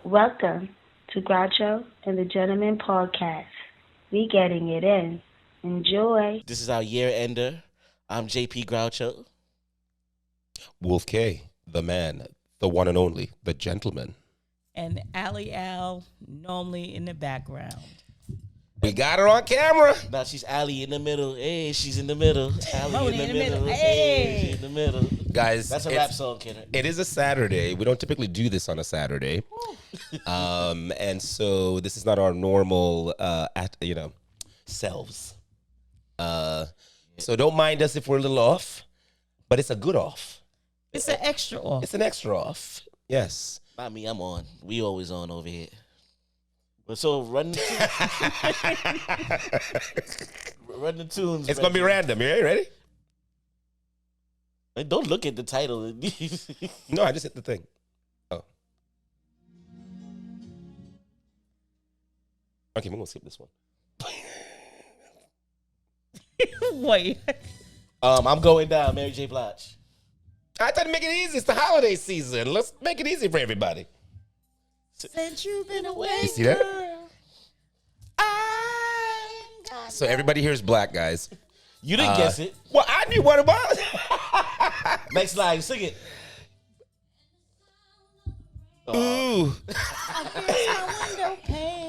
Welcome to Groucho and the Gentleman Podcast. We getting it in. Enjoy. This is our year ender. I'm JP Groucho. Wolf K, the man, the one and only, the gentleman. And Allie Al normally in the background. We got her on camera. Now she's Allie in the middle. Hey, she's in the middle. Allie in the middle. Hey. She's in the middle. Guys, That's a rap song, Kenner. It is a Saturday. We don't typically do this on a Saturday. And so this is not our normal, selves. So don't mind us if we're a little off, but it's a good off. It's an extra off. It's an extra off. Yes. Not me, I'm on. We always on over here. But so run the run the tunes. It's going to be random. You ready? Like, don't look at the title. No, I just hit the thing. Oh. Okay, we're going to skip this one. Wait. I'm going down, Mary J. Blige. I tried to make it easy. It's the holiday season. Let's make it easy for everybody. Since you've been away, You see that? girl, So everybody here is black, guys. You didn't guess it. Well, I knew what it was. Next line, sing it. Ooh.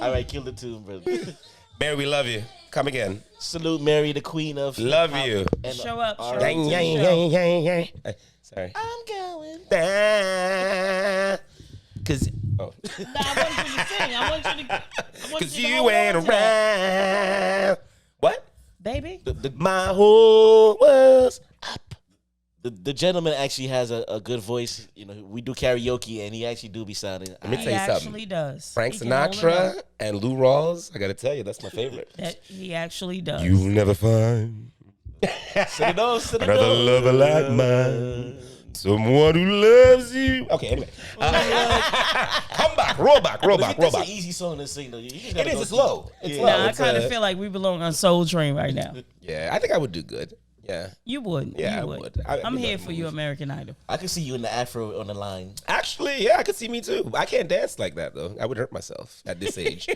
All right, kill the tune, brother. Mary, we love you. Come again. Salute Mary, the queen of Love hip-hop you. and Show up, show R&B. up. Yang, yang, yang, yang, yang. Sorry. I'm going. Because I want you to sing. I want you to. you ain't around. What? Baby. My whole was up. The gentleman actually has a good voice. You know, we do karaoke, and he actually do be sounding. Let me He tell you something. actually does. Frank He can hold it Sinatra up. and Lou Rawls, I got to tell you, that's my favorite. That he actually does. You'll never find Another another lover like mine. Someone who loves you. Okay, anyway. Come back. Roll back. That's an easy song to sing, though. You just gotta It is. go It's through- low. It's low. Nah, I It's, kind of feel like we belong on Soul Train right now. Yeah, I think I would do good. Yeah. You would. Yeah, you I would. would. I'm would here love for you, movies. American Idol. I can see you in the afro on the line. Actually, yeah, I could see me too. I can't dance like that though. I would hurt myself at this age.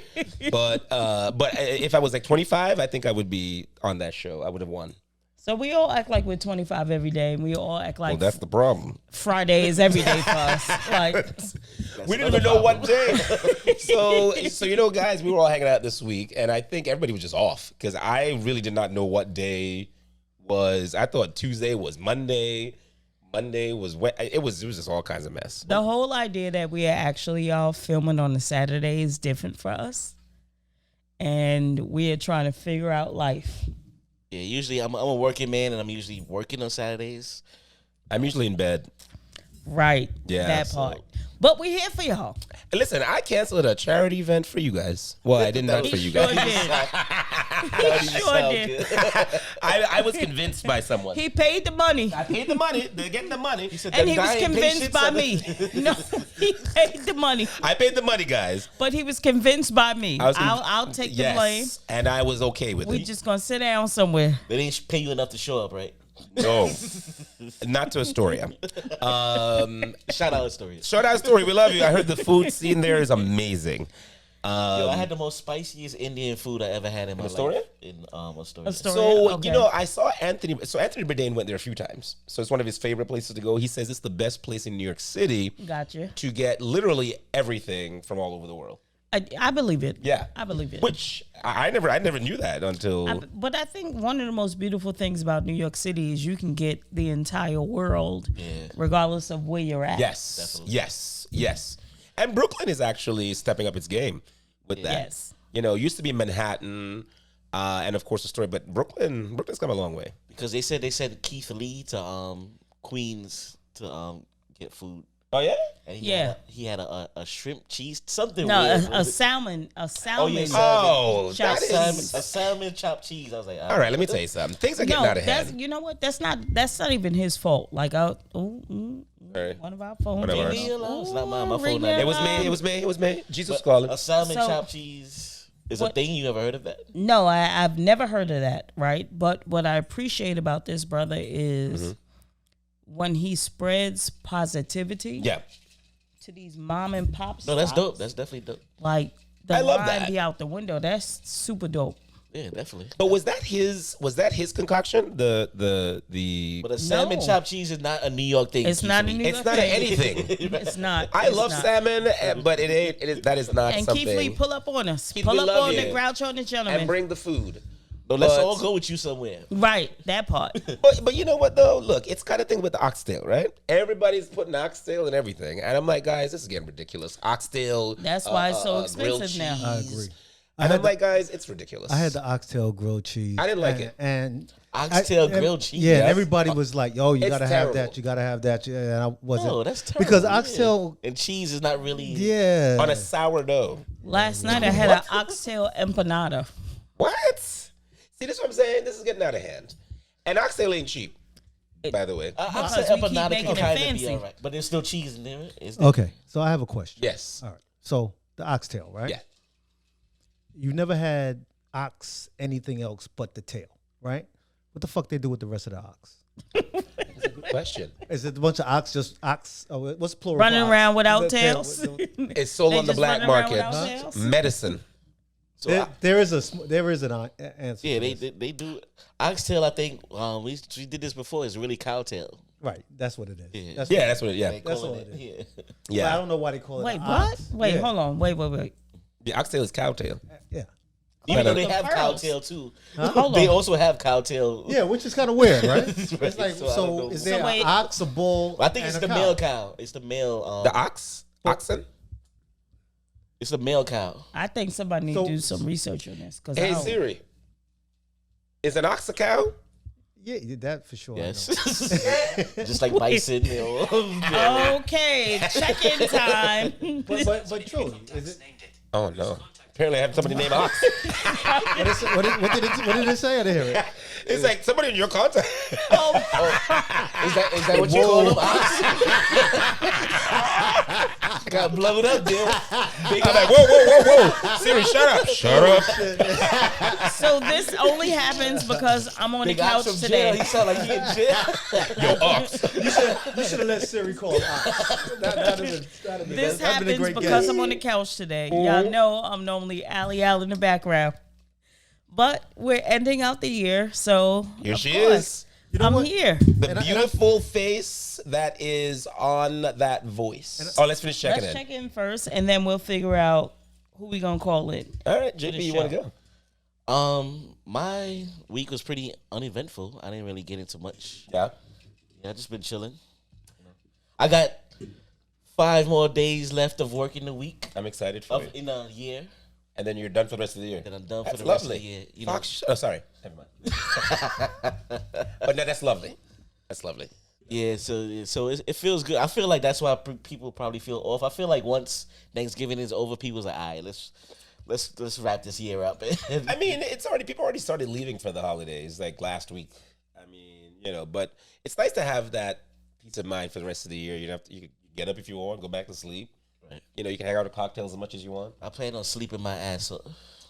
but if I was like 25, I think I would be on that show. I would have won. So we all act like we're 25 every day, and we all act like Well, that's the problem. Friday is every day for us. Like, We didn't even know what day. so guys, we were all hanging out this week, and I think everybody was just off because I really did not know what day was. I thought Tuesday was Monday. Monday was it was just all kinds of mess. the whole idea that we are actually all filming on a Saturday is different for us, and we are trying to figure out life. Yeah, usually I'm a working man, and I'm usually working on Saturdays. I'm usually in bed. Right. Yeah, That part. But we're here for y'all. And listen, I canceled a charity event for you guys. Well, I did not for you Sure guys. did. He sure did. I was convinced by someone. He paid the money. I paid the money. They're getting the money. And he was convinced by me. No, he paid the money. I paid the money, guys. But he was convinced by me. I was I'll take the blame. And I was okay with We're it. just going to sit down somewhere. They didn't pay you enough to show up, right? No, not to Astoria. Shout out Astoria. Shout out Astoria. We love you. I heard the food scene there is amazing. Yo, I had the most spiciest Indian food I ever had in my Astoria? life. In Astoria. Astoria? So, Okay. I saw Anthony. So, Anthony Bourdain went there a few times. So, it's one of his favorite places to go. He says it's the best place in New York City Gotcha. to get literally everything from all over the world. I believe it. Yeah. I believe it. Which I never knew that until. But I think one of the most beautiful things about New York City is you can get the entire world, regardless of where you're at. Yes. Definitely. Yes. And Brooklyn is actually stepping up its game with that. Yes. It used to be Manhattan, and of course Astoria, but Brooklyn's come a long way. Because they said Keith Lee to Queens to get food. Oh yeah. And Yeah. he had a shrimp cheese something No, weird. a salmon. A salmon. yeah, Oh, Chop that cheese. is. a salmon chopped cheese. I was like, All right, let me tell you something. Things are getting No, out of that's hand. you know what? That's not even his fault. Like, Right. one of our phones. One of ours. Leave me alone. It's not mine. My Ring phone. that Not It was me. Jesus was calling. a salmon So- chopped cheese is a What- thing. You never heard of that? No, I've never heard of that, right? But what I appreciate about this brother is when he spreads positivity Yeah. to these mom and pop No, that's stops, dope. That's definitely dope. Like the I love line that. be out the window. That's super dope. Yeah, definitely. But was that his concoction? The But a salmon No. chopped cheese is not a New York thing. It's not a Keith New Lee. it's York not thing. anything. It's not. I It's love not. salmon, but it ain't. That is not And something. Keith Lee, pull up on us. Keith, Pull we up love on you. the Groucho and the Gentleman. and bring the food. No, let's But- all go with you somewhere. Right, that part. But you know what though? Look, it's kind of thing with the oxtail, right? Everybody's putting oxtail and everything, and I'm like, guys, this is getting ridiculous. Oxtail. That's why it's so grilled expensive now. I cheese. agree. And I'm like, guys, it's ridiculous. I had the oxtail grilled cheese. I didn't like it. And Oxtail grilled cheese. Yeah, Yes. everybody was like, "Yo, you It's gotta terrible. have that. You gotta have that." Yeah, and I wasn't. No, that's terrible. because yeah. oxtail. and cheese is not really. Yeah, on a sourdough. Last night I had an oxtail empanada. What? See, this is what I'm saying. This is getting out of hand. And oxtail ain't cheap, by the way. Oxtail Because we keep empanada making can it kind of fancy. be all right, but there's still cheese in there. Isn't it? Okay, so I have a question. Yes. All right. So the oxtail, right? Yeah. You never had ox anything else but the tail, right? What the fuck they do with the rest of the ox? That's a good question. Is it a bunch of ox? Just ox? Oh, what's plural? Running for ox? around without The tail, tails. It's sold They on the just black running around market. without tails? Medicine. So There is an answer. yeah, to this. they do oxtail. I think we did this before. It's really cowtail. Right. That's what it is. Yeah. That's Yeah, what- that's what it. Yeah, They That's call all it. it is. Yeah. But I yeah. don't know why they call it. Wait, an what? ox. Wait, Yeah. hold on. Wait. The oxtail is cowtail. Yeah. Even though they the have pearls. cowtail too, Hold they on. also have cowtail. Yeah, which is kind of weird, right? Right, It's like, so I don't know. is So there wait. an ox, a bull? I think and it's a the cow? male cow. It's the male. The oxen. It's the male cow. I think somebody need So- to do some research on this. Hey Siri, is an ox a cow? Yeah, that for sure. I Yes, know. just like bison. You know. Okay, check-in time. But truly, is it? Oh no. Apparently, I have somebody named Ox. What did it say? I didn't hear it. It's like somebody in your contact. Is that what you call them? Ox? Got blown up there. Big I'm like, whoa. Siri, shut up. Shut up. So this only happens because I'm on the Big Ox couch from jail. today. He sound like he in jail. Yo, Ox. You should have let Siri call ox. This happens because I'm on the couch today. Y'all know I'm normally Allie Al in the background. But we're ending out the year, so Here of she course, is. You know I'm what? here. The beautiful face that is on that voice. Oh, let's finish checking Let's in. check in first, and then we'll figure out who we gonna call it. All right, JP, you want to go? My week was pretty uneventful. I didn't really get into much. Yeah. Yeah, I just been chilling. I got 5 more days left of work in the week I'm excited for you. in a year. And then you're done for the rest of the year. Then I'm done That's for the rest lovely. of the year. You know, Fox, oh, sorry. Never mind. But no, that's lovely. That's lovely. yeah. So it feels good. I feel like that's why people probably feel off. I feel like once Thanksgiving is over, people's like, all right, let's wrap this year up. I mean, people already started leaving for the holidays, like last week. I mean, but it's nice to have that peace of mind for the rest of the year. You can get up if you want, go back to sleep. Right. You can hang out with cocktails as much as you want. I plan on sleeping my ass off.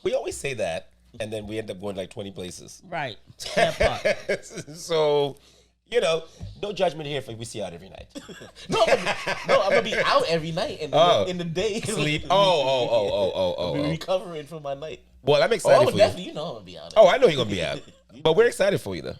We always say that, and then we end up going like 20 places. Right. That part. So, no judgment here if we see out every night. No, I'm gonna be out every night in the day. Sleep. I'll be Oh. recovering from my night. Well, I'm excited for you. Definitely, I'm gonna be out. Oh, I know you're going to be out. But we're excited for you, though.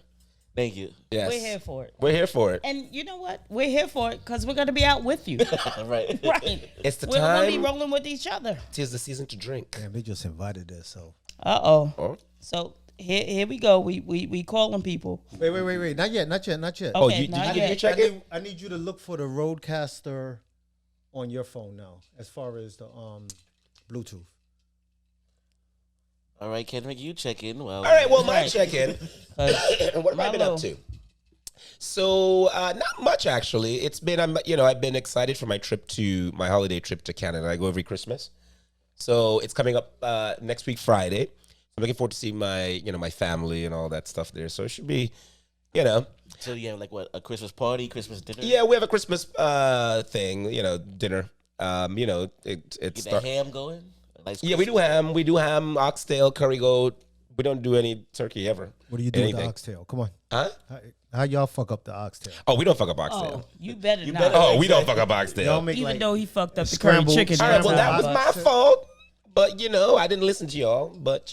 Thank you. Yes. We're here for it. We're here for it. And you know what? We're here for it because we're gonna be out with you. Right. Right. It's the We're gonna be time. rolling with each other. 'Tis the season to drink. Damn, they just invited us. So Oh. So here we go. We calling people. wait. Not yet. Okay, Oh, did not you yet. get your check-in? I need you to look for the Roadcaster on your phone now, as far as the Bluetooth. All right, Kendrick, you check in. Well, All right, well, my Right. check-in. What have I been up to? So, not much actually. It's been, I've been excited for my holiday trip to Canada. I go every Christmas, so it's coming up next week Friday. I'm looking forward to seeing my family and all that stuff there. So it should be, So you have like what, a Christmas party, Christmas dinner? yeah, we have a Christmas thing, dinner. It Get starts. that ham going. A nice Yeah, we do ham. We do ham, oxtail, curry goat. We don't do any turkey ever. What do you do with the Anything. oxtail? Come on. Huh? How y'all fuck up the oxtail? Oh, we don't fuck up oxtail. Oh, you better not. better- Oh, we don't fuck up oxtail. Y'all make Even like though he fucked up the curry scrambled- chicken. All right, well, that Scrambled was my oxtail. fault. But, I didn't listen to y'all. But,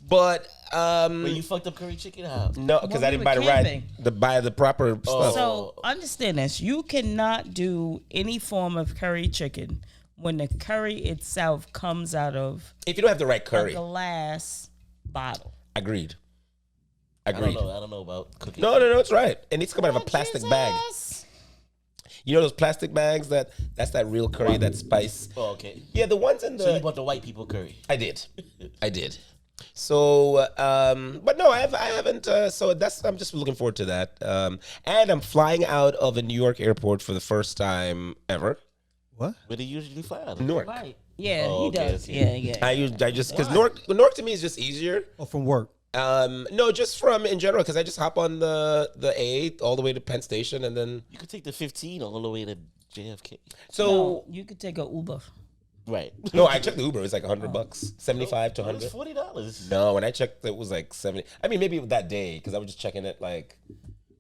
But, Wait, you fucked up curry chicken? How? no, because Well, I we didn't were buy the proper stuff. So understand this: you cannot do any form of curry chicken when the curry itself comes out of If you don't have the right a curry. glass bottle. Agreed. I don't know about cooking. No, it's right. It needs to come out of a plastic bag. You know those plastic bags that's that real curry, that spice. Oh, okay. Yeah, the ones in the. So you bought the white people curry. I did. So, but no, I haven't. So I'm just looking forward to that. And I'm flying out of a New York airport for the first time ever. what? Where do you usually fly out of? Newark. Right. Yeah, Oh, he okay, does. okay. Yeah. I just because Newark to me is just easier. Oh, from work. No, just from in general because I just hop on the A all the way to Penn Station and then You could take the 15 all the way to JFK. so No, you could take a Uber. Right. no, I checked the Uber. It was like $100, 75 to It was 100. $40. No, when I checked, it was like 70. I mean, maybe that day because I was just checking it like,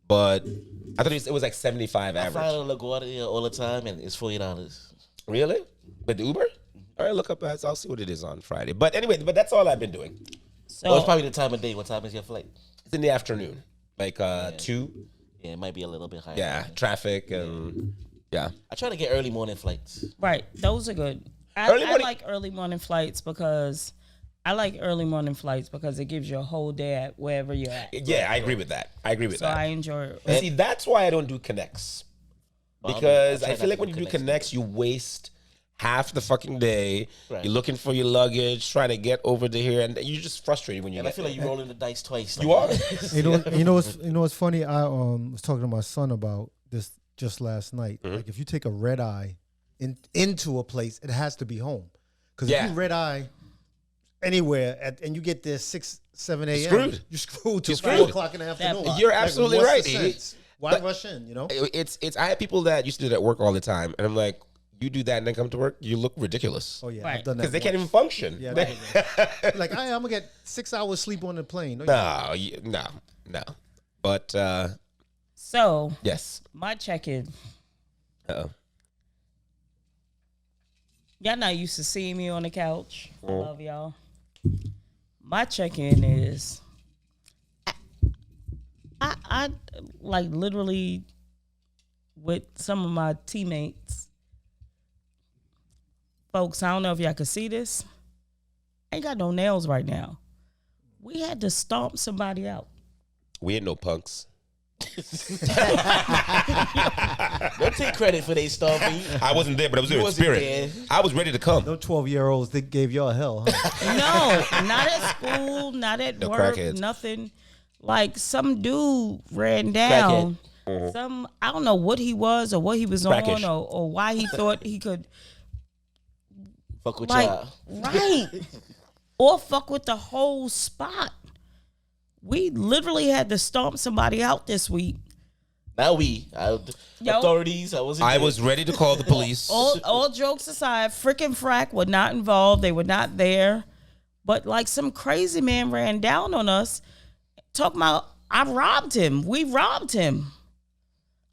but I thought it was like 75 I fly average. out of LaGuardia all the time, and it's $40. Really? But the Uber? All right, look up. I'll see what it is on Friday. But anyway, that's all I've been doing. So Oh, it's probably the time of day. What time is your flight? It's in the afternoon, like 2. Yeah, it might be a little bit higher. Yeah, traffic and yeah. I try to get early morning flights. right, those are good. I like early morning flights because it gives you a whole day at wherever you're at. Yeah, I agree with that. So I enjoy it. And see, that's why I don't do connects. Well, Because I try I feel not like when to you do do connects, you waste half the fucking day. Right. You're looking for your luggage, trying to get over to here, and you're just frustrated when you And I get feel like you're rolling the dice twice. You are. You know what's funny? I was talking to my son about this just last night. Like if you take a red eye into a place, it has to be home. Because if Yeah. you red eye anywhere and you get there 6, 7 a.m., Screwed. you're screwed till You're 4 screwed. o'clock in the afternoon. You're absolutely what's right, the E. sense? Why But- rush in? You know. It's. I have people that used to do that at work all the time, and I'm like, you do that and then come to work, you look ridiculous. Oh yeah, Right. I've done that. Because they can't even once. function. Yeah, like I'm gonna get 6 hours sleep on the plane. No, No. But So yes. my check-in. Uh-oh. Y'all not used to seeing me on the couch. I love y'all. My check-in is I like literally with some of my teammates. Folks, I don't know if y'all can see this. I ain't got no nails right now. We had to stomp somebody out. We ain't no punks. Don't take credit for they stomping. I wasn't there, but I was there in wasn't spirit. there. I was ready to come. No 12-year-olds that gave y'all hell. Huh? No, not at school, not at No work, crackheads. nothing. Like some dude ran down. Some I don't know what he was or what he was Crackish. on or why he thought he could Fuck with like y'all. right or fuck with the whole spot. We literally had to stomp somebody out this week. Now Yo. authorities. I wasn't. I there. was ready to call the police. All jokes aside, frickin' frack were not involved. They were not there. But like some crazy man ran down on us talking about I robbed him. We robbed him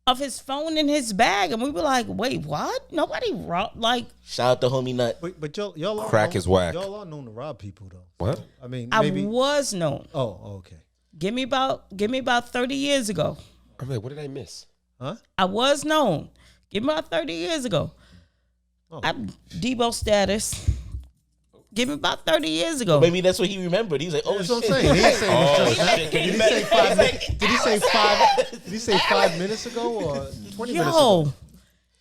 of his phone in his bag. And we were like, wait, what? Nobody robbed like Shout out to homie Nut. But y'all are Crack is whack. Y'all are known to rob people though. What? I mean, I maybe. was known. Oh, okay. Give me about 30 years ago. I'm like, what did I miss? Huh? I was known. Give me about 30 years ago. Oh. I'm Debo status. Give me about 30 years ago. Maybe that's what he remembered. He's like, oh That's shit. what I'm saying. He ain't saying Oh, it's just- shit. Can you Did he say 5 minutes? Did he say 5 minutes ago or 20 minutes ago? Yo,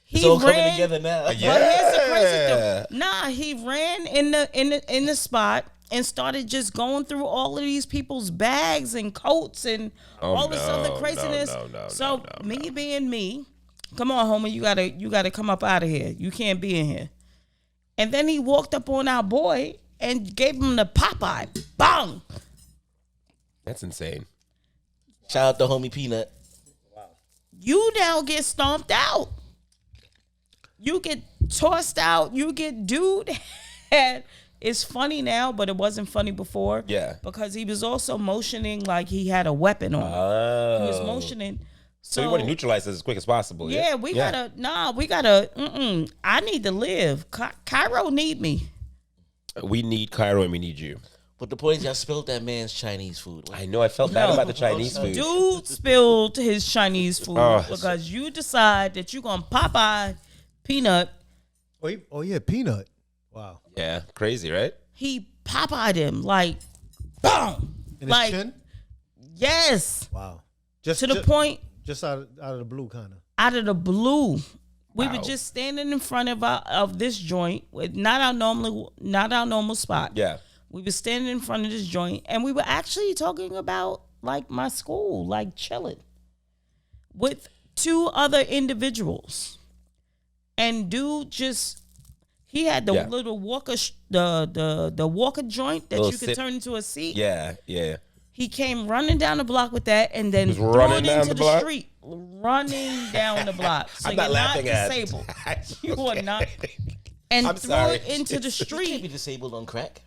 he It's all coming ran. together now. But here's the crazy thing. Nah, he ran in the spot and started just going through all of these people's bags and coats and all this other craziness. So me being me, come on, homie, you gotta come up out of here. You can't be in here. And then he walked up on our boy and gave him the Popeye. Bang! That's insane. Shout out to homie Peanut. You now get stomped out. You get tossed out. You get dude had it's funny now, but it wasn't funny before. Yeah. Because he was also motioning like he had a weapon on. He was motioning. So you want to neutralize this as quick as possible. Yeah, we gotta. I need to live. Cairo need me. We need Cairo and we need you. But the point is, y'all spilled that man's Chinese food. I know. I felt bad about the Chinese food. Dude spilled his Chinese food because you decide that you're gonna Popeye peanut. Oh yeah, peanut. Wow. Yeah, crazy, right? He Popeyed him like, boom, In his like chin? yes. Wow. To the point. Just out of the blue, kind of. Out of the blue. We Wow. were just standing in front of this joint with not our normal spot. Yeah. We were standing in front of this joint, and we were actually talking about like my school, like chilling with two other individuals. And dude he had the little walker, the walker joint that you could turn into a seat. Yeah, yeah. He came running down the block with that, and then threw it into the street, running down the block. So I'm not laughing disabled. You are not. And I'm threw sorry. it into the You can't street. be disabled on crack.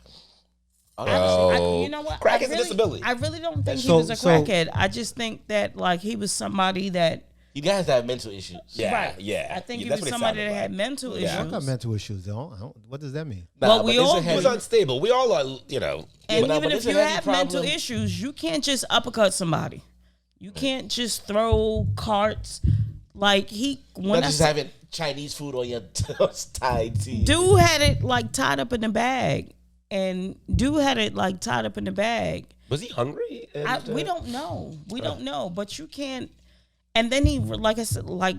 Oh. You know what? Crack is a disability. I really don't think he So- was a so- crackhead. I just think that like he was somebody that. You guys have mental issues. Yeah, Right. yeah. I think he That's was what it somebody sounded that had like. mental Yeah. I issues. got mental issues. What does that mean? Well, we but it's all a do. He heavy- was unstable. We all are, you know. And But even it's if a you heavy have mental problem. issues, you can't just uppercut somebody. You can't just throw carts. Like Not just having Chinese food on your tied to you. dude had it like tied up in the bag, and dude had it like tied up in the bag. Was he hungry? And, We don't know. We don't know. But you can't. And then he, like I said, like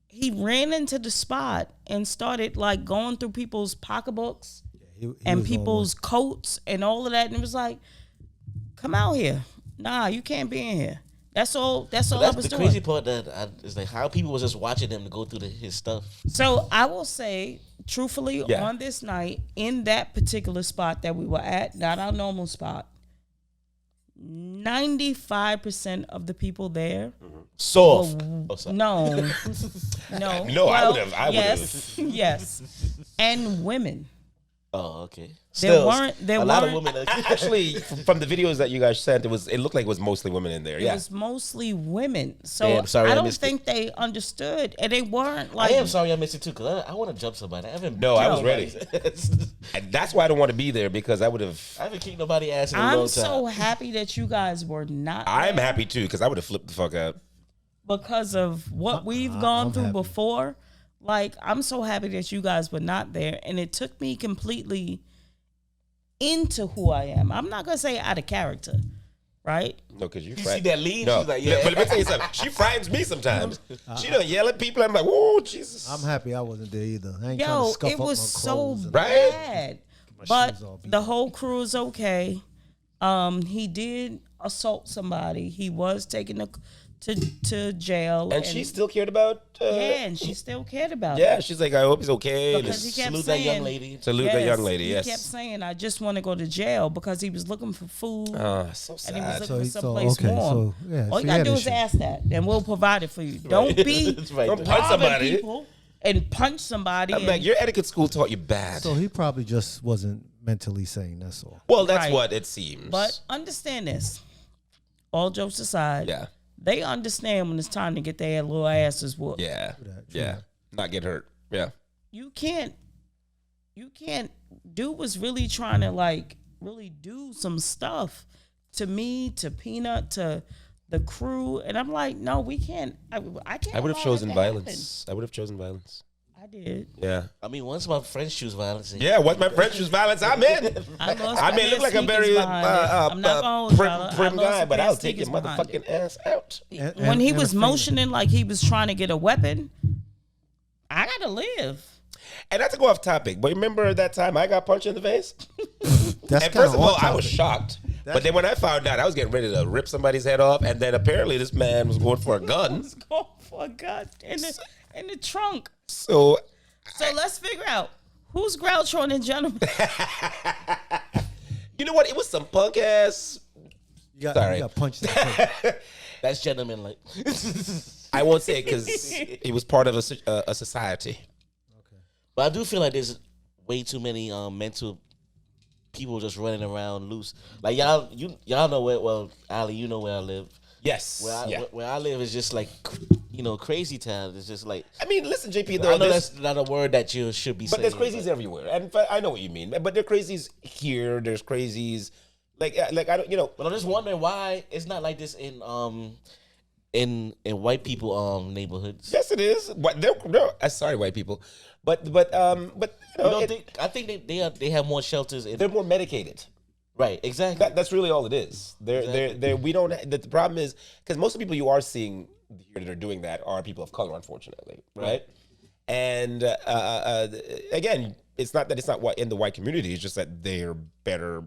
he ran into the spot and started like going through people's pocketbooks He and was people's coats and all of that, and it was like, "Come out here! Nah, you can't be in here." That's all. That's all I That's was the doing. crazy part is like how people was just watching him to go through his stuff. So I will say, truthfully, Yeah. on this night, in that particular spot that we were at, not our normal spot, 95% of the people there. Soft. Oh, sorry. No, no. No, I would've- I Yes, yes. And women. Oh, okay. There Still, weren't. a lot of women. Actually, from the videos that you guys sent, it looked like it was mostly women in there. It Yeah. was mostly women. So Damn, sorry, I I don't missed think they understood, and they weren't I like. am sorry I missed it too because I want to jump somebody. I haven't. No, I was kicked ready. nobody. And that's why I don't want to be there because I would have. I haven't kicked nobody ass in a long I'm time. so happy that you guys were not. I'm there happy too because I would have flipped the fuck out. because of what we've gone I'm through happy. before. Like, I'm so happy that you guys were not there, and it took me completely into who I am. I'm not gonna say out of character, right? No, because you. You see that lean? No, She's like, yeah. but let me tell you something. She frightens me sometimes. She don't yell at people. I'm like, whoa, Jesus. I'm happy I wasn't there either. I ain't trying Yo, to scuff it up my was so clothes and- Right? bad. my But shoes all beat the up. whole crew is okay. He did assault somebody. He was taken to jail. And she still cared about. yeah, and she still cared about Yeah, it. she's like, I hope he's okay. Because he kept Salute saying, that young lady. Salute the young lady. He Yes. kept saying, I just want to go to jail because he was looking for food. Oh, so And he was sad. looking for someplace warm. So yeah, All so you gotta had do is issues. ask that, and we'll provide it for you. Don't be That's right Don't there. punch bothering somebody. people and punch somebody. I'm and- like, your etiquette school taught you bad. So he probably just wasn't mentally sane. That's all. Well, that's Right. what it seems. But understand this. All jokes aside, yeah, they understand when it's time to get their little asses whooped. yeah, True that. yeah. Not get hurt. Yeah. You can't. Dude was really trying to like really do some stuff to me, to Peanut, to the crew, and I'm like, no, we can't. I can't. I would have allow chosen that to violence. I would have chosen violence. happen. I did. Yeah. I mean, once my friends choose violence. Yeah, once my friend choose violence, I'm in. I lost I my may look like a sneakers very behind it. I'm not gonna hold y'all. I prim lost guy, a but pair I'll of take your sneakers behind it. motherfucking ass out. When he and was a finger. motioning like he was trying to get a weapon, I gotta live. And not to go off topic, but remember that time I got punched in the face? That's And kind first of all, I was shocked. But then when I found out, I was getting ready to rip somebody's head off, and then apparently this man was going for a gun. Let's go for a gun in the trunk. So So let's figure out who's Groucho and the gentleman. you know what? It was some punk ass. You Sorry. got punched in the face. That's gentleman like. I won't say it because he was part of a society. But I do feel like there's way too many mental people just running around loose. Like y'all know where. Well, Ali, you know where I live. Yes. Where I live is just like, crazy town. It's just like. I mean, listen, JP. I know that's not a word that you should be saying. But there's crazies everywhere, and I know what you mean. But there are crazies here. There's crazies, like I don't, But I'm just wondering why it's not like this in white people neighborhoods. Yes, it is. What they're sorry, white people, but I think they have more shelters. They're more medicated. Right, exactly. That's really all it is. We don't. The problem is because most of the people you are seeing here that are doing that are people of color, unfortunately, right? And again, it's not that it's not in the white community. It's just that they're better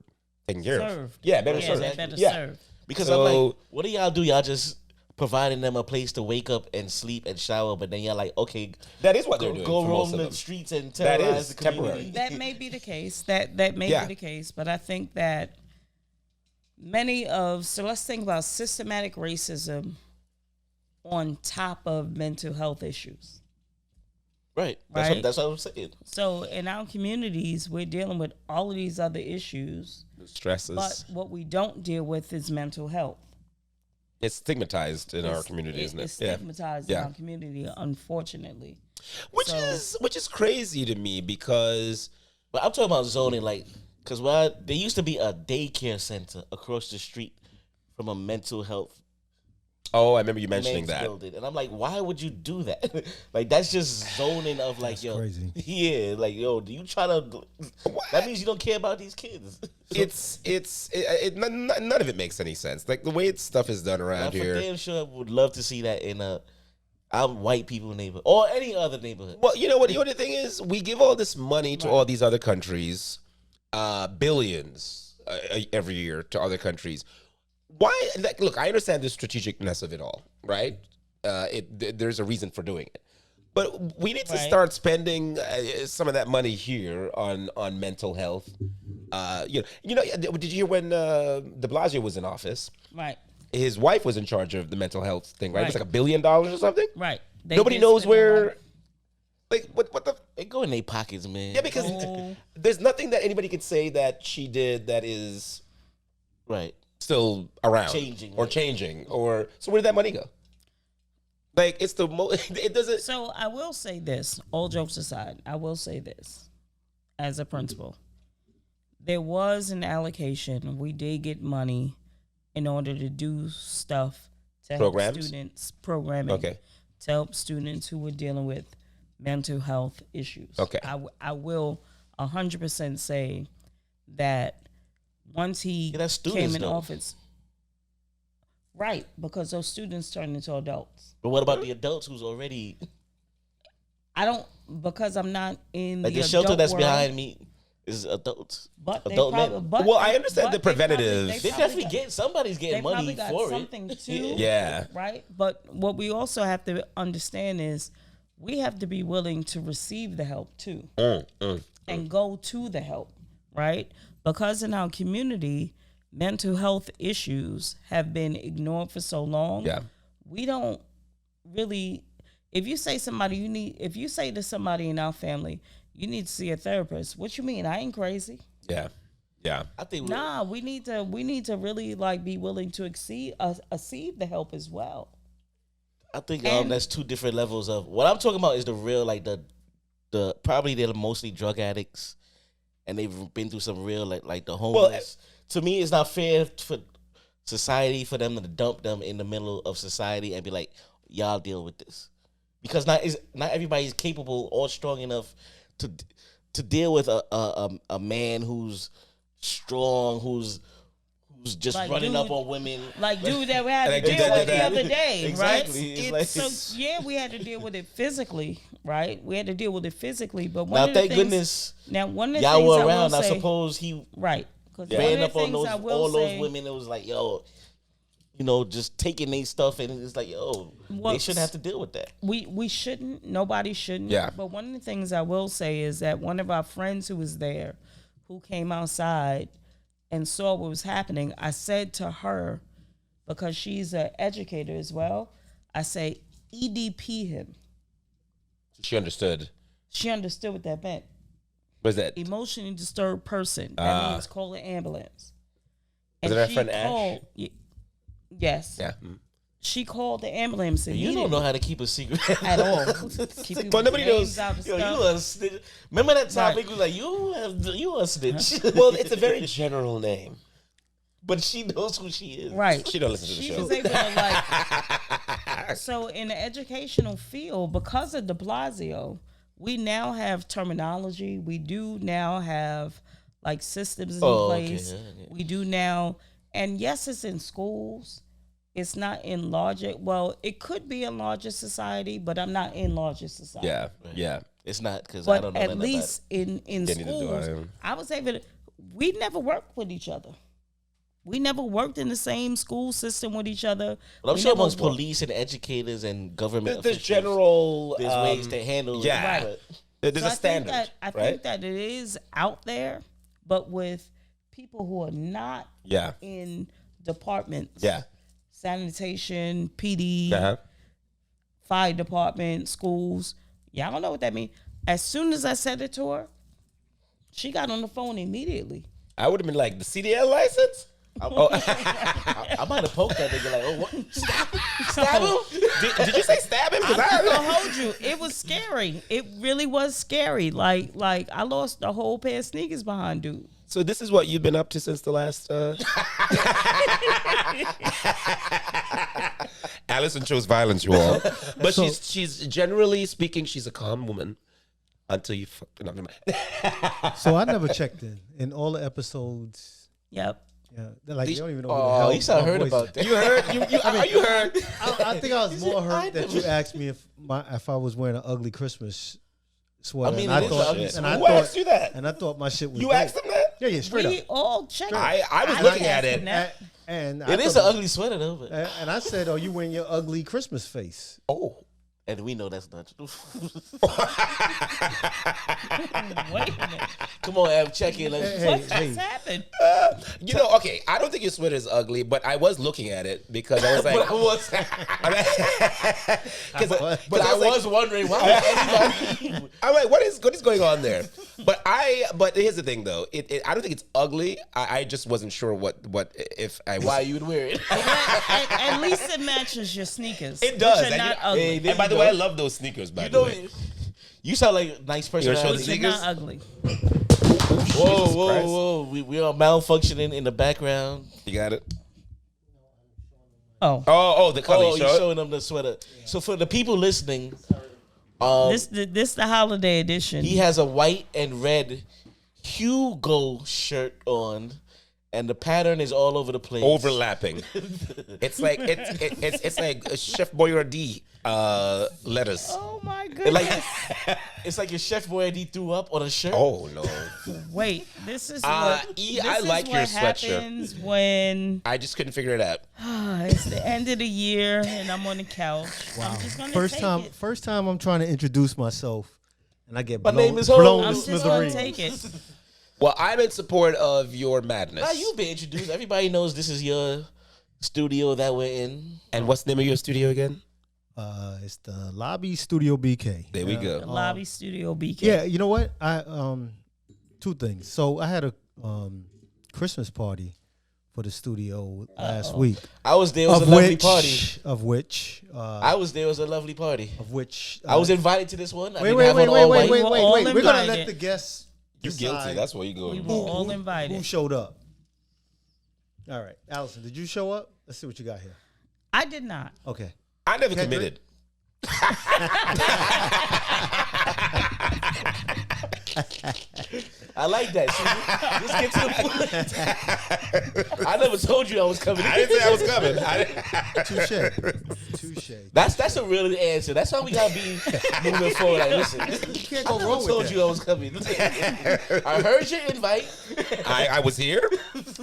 taken care of. Yeah, better served. They're better served. Because I'm like, what do y'all do? Y'all just providing them a place to wake up and sleep and shower, but then you're like, okay, that is what they're doing. Go roam the streets and terrorize the community. That may be the case. That may be the case, but I think that so let's think about systematic racism on top of mental health issues. Right. That's what I'm saying. So in our communities, we're dealing with all of these other issues. The stresses. But what we don't deal with is mental health. It's stigmatized in our community, isn't it? It's stigmatized in our community, unfortunately. Which is crazy to me because... But I'm talking about zoning, like, because there used to be a daycare center across the street from a mental health. Oh, I remember you mentioning that. Building. And I'm like, why would you do that? Like, that's just zoning of like, that's crazy. Yeah, like, do you try to? That means you don't care about these kids. None of it makes any sense. Like the way stuff is done around here. For damn sure, would love to see that in our white people neighborhood or any other neighborhood. Well, you know what? The thing is, we give all this money to all these other countries, billions every year to other countries. Why? Like, look, I understand the strategicness of it all, right? There's a reation for doing it, but we need to start spending some of that money here on mental health. Did you hear when De Blasio was in office? Right. His wife was in charge of the mental health thing, right? It was like $1 billion or something. Right. Nobody knows where. Like what the? They go in their pockets, man. Yeah, because there's nothing that anybody could say that she did that is still around, changing, or so where did that money go? Like it's it doesn't. So I will say this. All jokes aside, I will say this as a principal. There was an allocation. We did get money in order to do stuff to help students, programming, to help students who were dealing with mental health issues. Okay. I will 100% say that once he came in office, right, because those students turned into adults. But what about the adults who's already? Because I'm not in like the shelter adult that's world, behind me is adults. But adult men. Well, I understand the preventative. They definitely somebody's getting money for something it. Too, yeah. Right. But what we also have to understand is we have to be willing to receive the help too, and go to the help. Right. Because in our community, mental health issues have been ignored for so long. Yeah. We don't really. If you say to somebody in our family, you need to see a therapist. What you mean? I ain't crazy. Yeah. I think we need to really like be willing to accede the help as well. I think that's two different levels of what I'm talking about is the real like the probably they're mostly drug addicts and they've been through some real like the homeless. To me, it's not fair for society for them to dump them in the middle of society and be like, y'all deal with this. Because not everybody's capable or strong enough to deal with a man who's strong, who's just like running up on women. Like dude that we had to deal with the other day, exactly. Right? So yeah, we had to deal with it physically, right? We had to deal with it physically, but one of the things y'all were around. I suppose he ran up on all those women. It was like, yo, just taking their stuff, and it's like, yo, they shouldn't have to deal with that. We shouldn't. Nobody shouldn't. Yeah. But one of the things I will say is that one of our friends who was there, who came outside and saw what was happening, I said to her, because she's an educator as well, I say, EDP him. She understood. She understood what that meant. What's that? Emotionally disturbed person. That means call an ambulance. Was it our friend Ash? Yes. Yeah. She called the ambulance You don't know how to keep a secret at all. Keep But nobody knows. Yo, you a snitch. Remember that time Nick was like, you a snitch. Well, it's a very general name. But she knows who she is. Right. She don't listen to the She show. was able to so in the educational field, because of de Blasio, we now have terminology. We do now have like systems in place. Okay. Yeah. We do now, and yes, it's in schools. It's not in larger. Well, it could be in larger society, but I'm not in larger society. Yeah, yeah. It's not because I don't know. But at least in Neither do schools, I was able to. We never worked with each other. We never worked in the same school system with each other. But I'm sure amongst police and educators and government There's officials, general there's ways to handle it. Yeah. Right. There's a standard. I think that it is out there, but with people who are not in departments. Yeah. Sanitation, PD, fire department, schools. Yeah, I don't know what that means. As soon as I said it to her, she got on the phone immediately. I would have been like, the CDL license? I might have poked that nigga like, oh, what? Stab him? Did you say stab him? I'm not gonna hold you. It was scary. It really was scary. Like I lost a whole pair of sneakers behind dude. So this is what you've been up to since the last... Allison chose violence, you all. But she's generally speaking, she's a calm woman. Until you fucked it up. So I never checked in all the episodes. Yep. Yeah, like you don't even know. Oh, you saw heard about that. You heard? You heard? I think I was more hurt that you asked me if I was wearing an ugly Christmas sweater. I mean, and who asked you that? And I thought my shit was. You asked him that? Yeah, straight We up. all checked. I was looking at it. And It is an ugly sweater though. But. And I said, "Oh, you wearing your ugly Christmas face?" Oh. And we know that's not true. Wait a minute. Come on, Ab, check in. What just happened? Okay, I don't think your sweater is ugly, but I was looking at it because I was like, but I was wondering why. Anybody? I'm like, what is going on there? But here's the thing though, I don't think it's ugly. I just wasn't sure what if I was. Why you would wear it? At least it matches your sneakers. It does. Which are not ugly. And by the way, I love those sneakers. By the way, you sound like a nice person. They're not ugly. Whoa! We are malfunctioning in the background. You got it. Oh, the color. Oh, you're showing them the sweater. So for the people listening, this the holiday edition. He has a white and red Hugo shirt on. And the pattern is all over the place, overlapping. It's like it's like Chef Boyardee letters. Oh my goodness! It's like your Chef Boyardee threw up on a shirt. Oh no! Wait, this is what I like your sweatshirt. Happens when I just couldn't figure it out. It's the end of the year and I'm on the couch. Wow. I'm just gonna first time I'm trying to introduce myself, and I get blown name is to I'm just gonna smithereens. take it. Well, I'm in support of your madness. Nah, you've been introduced. Everybody knows this is your studio that we're in. And what's the name of your studio again? It's the Lobby Studio BK. There we go. The Lobby Studio BK. Yeah, you know what? I two things. So I had a Christmas party for the studio last week. I was there. It was a lovely party. Of which I was there. It was a lovely party. Of which I was invited to this one. Wait. We We're gonna invited. let the guests. You guilty. That's why you go. We were all invited. Who showed up? All right, Allison, did you show up? Let's see what you got here. I did not. Okay. I never Kendrick? committed. I like that. See, let's get to the point. I never told you I was coming. I didn't say I was coming. Touche. That's a real answer. That's how we gotta be moving forward. Like, listen, You can't go I wrong with told that. you I was coming. I heard your invite. I was here.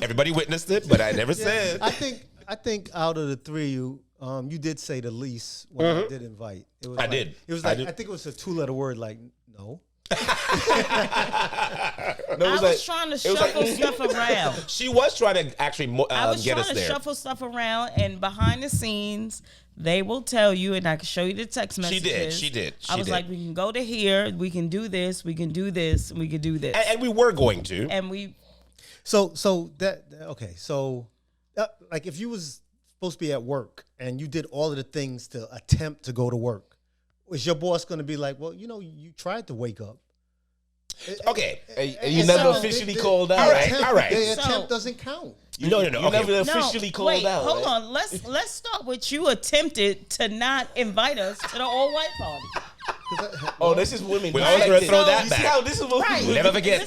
Everybody witnessed it, but I never said. I think out of the three of you, you did say the least when I did invite. It was did. It was like I think it was a 2-letter word. Like no. I was trying to shuffle stuff around. She was trying to actually I was get trying us to there. shuffle stuff around, and behind the scenes, they will tell you, and I can show you the text messages. She did. I was like, we can go to here, we can do this, we can do this, and we can do this. And we were going to. And we. So that okay. So like if you was supposed to be at work and you did all of the things to attempt to go to work, is your boss going to be like, well, you tried to wake up? Okay. And you never officially called out. All right. The attempt doesn't count. No. You never officially called out. Hold right? on. Let's start with you attempted to not invite us to the all white party. Oh, this is women. We always like throw that you back. See how this is what Right. We never forget.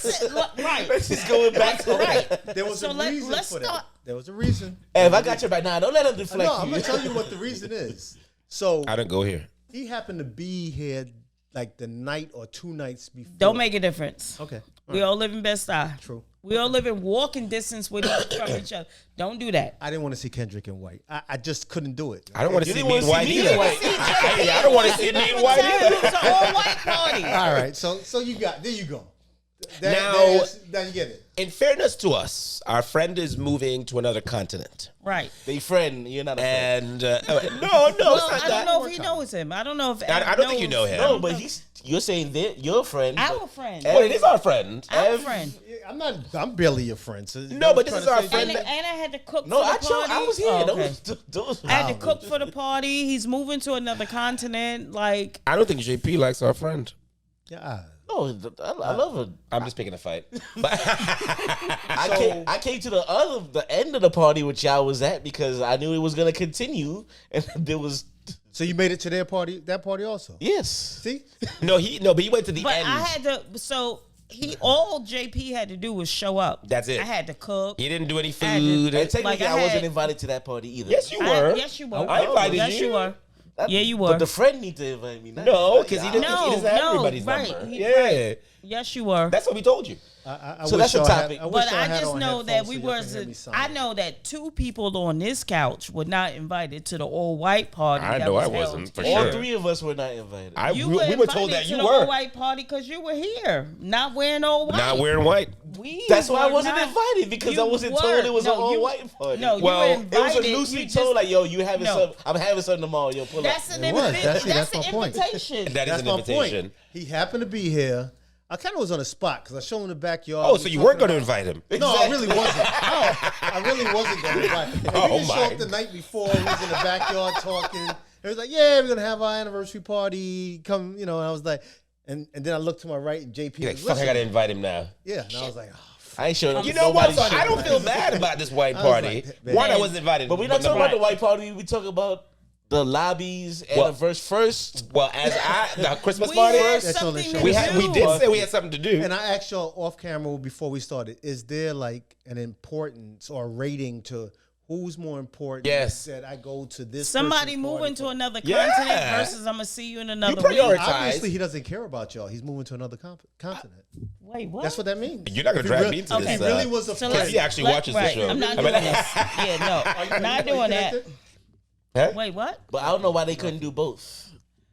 Right. Let's just going back to Right. There was So a reason let's for start. that. There was a reason. Hey, if I got you right now, don't let him deflect No, I'm you. gonna tell you what the reason is. So I didn't go here. he happened to be here like the night or 2 nights before. Don't make a difference. Okay. We all live in Bed-Stuy. True. We all live in walking distance from each other. Don't do that. I didn't want to see Kendrick in white. I just couldn't do it. I don't want to see didn't me in wanna white see me either. in white. I don't want to see me in white either. It's an all white party. All right. So you got there. You go. Now you get it. In fairness to us, our friend is moving to another continent. Right. They friend, you're not a friend. And no, Well, it's not I don't that. know if he knows him. I don't know if I don't think you know him. No, but you're saying that your friend. Our friend. Well, it is our friend. Our friend. I'm not. I'm barely your friend. So No, but this trying is to our say friend. that- And I had to cook No, for the party. I was here. Oh, okay. Those I had to cook for the party. He's moving to another continent. Like, I don't think JP likes our friend. Yeah. No, I love her. I'm just picking a fight. I came to the end of the party which y'all was at because I knew it was gonna continue, and there was. So you made it to their party, that party also? Yes. See? No, but he went to the but end. I had to. So all JP had to do was show up. That's it. I had to cook. He didn't do any I food. And technically, I I wasn't had- invited to that party either. Yes, you were. Yes, you were. I invited yes, you. you were. Yeah, you were. But the friend need to invite me. No, because he doesn't No, have no, everybody's right. number. He- Yeah. Yes, you were. That's what we told you. I So wish that's a y'all topic. Had, I wish But y'all I had just on know headphones that so we y'all can hear me sign. I know that 2 people on this couch were not invited to the all white party. I that know I was held. wasn't, for All sure. 3 of us were not invited. We were told that you to the were all white party because you were here, not wearing all white. not wearing white. That's why I were wasn't not- invited because you I wasn't were. told it was No, an all you- white party. No, Well, you it were It was invited. a loosely You told just- like, yo, you having No. something. I'm having something tomorrow. Yo, pull That's up. an It was. invitation. That's That's my an point. invitation. That is That's an my invitation. point. He happened to be here. I kind of was on the spot because I showed him the backyard. Oh, so you weren't going to invite him? No, I really wasn't. No, I really wasn't going to invite him. Oh, He didn't show my. up the night before. We was in the backyard talking. He was like, yeah, we're going to have our anniversary party. Come, and I was like, and then I looked to my right and JP You're like, was fuck, I got to listening. invite him now. Yeah, and I was like, oh, I ain't showing up. You know what? Nobody's So I shit. don't feel bad about this white I was party. like, man. One, I wasn't invited. But we're not number talking about the one. white party. We talking about the lobbies Well- anniversary first. Well, the Christmas We party, had That's on the something show. to we do. did say we had something to do. And I asked y'all off camera before we started, is there like an importance or rating to who's more important? Yes. That I go to this Somebody person's moving party to for- another Yeah. continent versus I'm gonna see you in another You week. prioritize. Obviously, he doesn't care about y'all. He's moving to another continent. Wait, what? That's what that means. You're not gonna If he drag really- me into if this, He really was a So friend. let's- he actually watches the show. I'm not I mean- doing this. Yeah, no, not doing that. connected? Huh? Wait, what? But I don't know why they couldn't do both.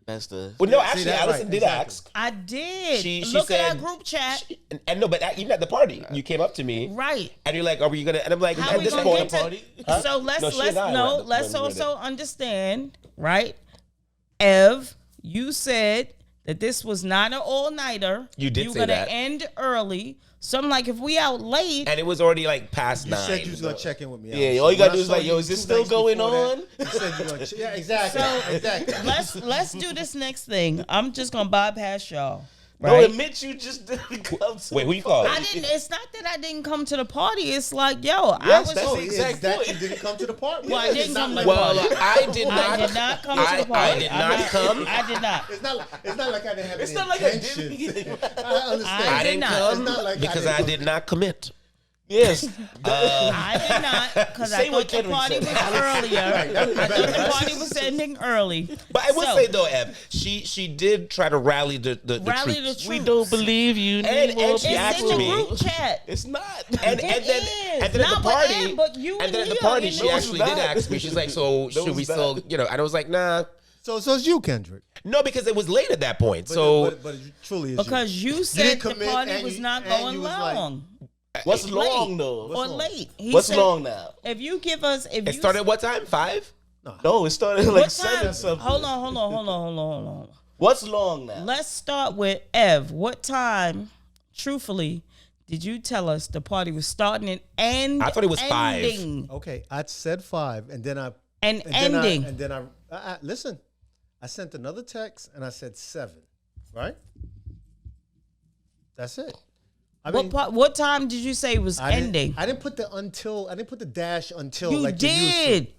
That's the. Well, no, See, actually, that's Allison right, did exactly. ask. I did. She Look said, at our group chat. and no, but even at the party, you came up to me, Right. and you're like, "Are we gonna?" And I'm like, How "At we this gonna point, get to? party? Huh? So let's No, she and I went let's when we did also understand, right? Ev, you said that this was not an all nighter. You did You're say gonna that. end early. So I'm like, if we out late, and it was already like past You 9. said you was gonna check in with me. Yeah, Allison. all you gotta When do I is saw like, yo, you is this 2 still nights going before that, on? You said you gonna yeah, exactly, exactly. let's do this next thing. I'm just gonna bypass y'all. No, Right? admit you just didn't come to Wait, who you called? I didn't. It's not that I didn't come to the party. It's like, yo, I Yes, was. that's Oh, the it's exact that point. you didn't come to the party. Well, I It's didn't not come to like- the Well, party. I did not. I did not come to the party. I did not come. I did not. It's not like I didn't have It's any not like I intentions. didn't. I understand. I I didn't did not. come It's not like because I I did not commit. Yes. I did not because I Say what thought the Kendrick party said. was earlier. Right, that was I better. thought the party was ending early. But I will So, say though, Ev, she did try to rally the rally troops. the troops. We don't believe you And anymore. she It's asked in the me- group chat. It's not. And It then is. at the Not but party, Em, but you and then at and the Leo, party, you she know. actually No, did it's not. ask me. She's like, "So should it's we not. still?" And I was like, "Nah." So it's you, Kendrick. No, because it was late at that point. But, So but it truly is Because you didn't said the commit party and was you- not and going you was like- long What's Late. long though? or long? late. He What's said, long now? If you give us, if it you started at what time? 5? No, it started at like 7 something. Hold on. What's long now? Let's start with Ev. What time, truthfully, did you tell us the party was starting and ending? I thought it was 5. Okay, I said 5, and then I ending. Listen. I sent another text and I said 7. Right? That's it. What time did you say was ending? I didn't put the until. I didn't put the dash until. You like did.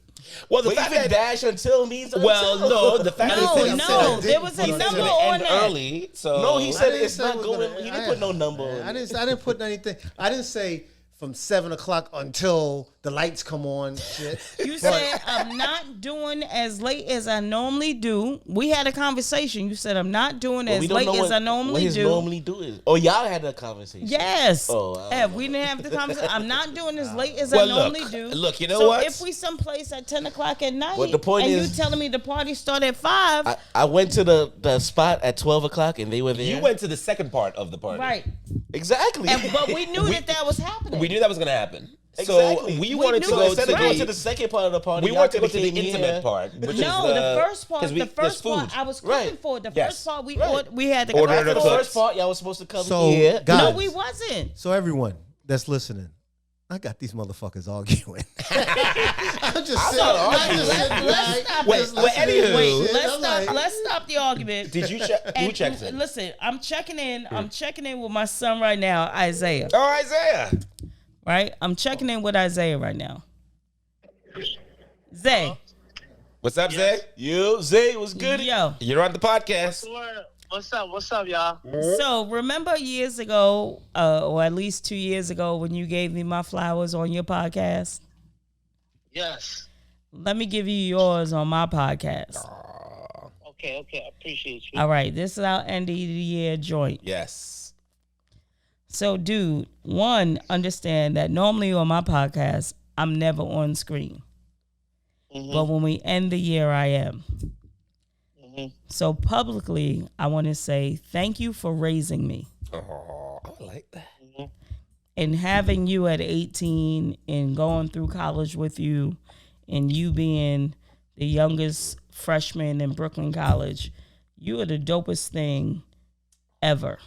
Well, the But fact even that dash until means well, until. no, the fact that No, there was a number on that. early. So No, he said it's say it not was going. gonna- He didn't put no number. On I it. didn't put anything. I didn't say from 7 o'clock until the lights come on. Shit. You said I'm not doing as late as I normally do. We had a conversation. You said I'm not doing But we as don't late know as I normally what his do. normally do is. Oh, y'all had that conversation. Yes. Oh, I don't know. We didn't have the conversation. I'm not doing as late as Well, I normally do. look, you know so what? if we someplace at 10 o'clock at night, But the point and is- you telling me the party started at 5, I went to the spot at 12 o'clock and they were there. you went to the second part of the party. right? Exactly. But we knew that was happening. We knew that was going to happen. Exactly. So we We wanted to knew go it. to Instead of going to the the second part of the party, we y'all wanted to go coulda to the came intimate here. part, which No, is the first part. there's The first part. food. I was cooking Right. for. The Yes. first part we Right. we had to Order go it After the cooked. first part, y'all was supposed to come So, here. guys, No, we wasn't. So everyone that's listening, I got these motherfuckers arguing. I'm just saying. Let's stop Wait, it. well, anywho. Wait, let's I'm stop. like- Let's stop the argument. Did you check? Who checks in? Listen, I'm checking in. I'm checking in with my son right now, Isaiah. Oh, Isaiah. Right? I'm checking in with Isaiah right now. Zay. What's up, Zay? You, Zay, was good. Yo. You're on the podcast. What's up, y'all? So remember years ago, or at least 2 years ago, when you gave me my flowers on your podcast? Yes. Let me give you yours on my podcast. Okay, I appreciate you. All right, this is our end of the year joint. Yes. So, dude, one, understand that normally on my podcast, I'm never on screen. But when we end the year, I am. So publicly, I want to say thank you for raising me. Oh, I like that. And having you at 18 and going through college with you and you being the youngest freshman in Brooklyn College, you are the dopest thing ever.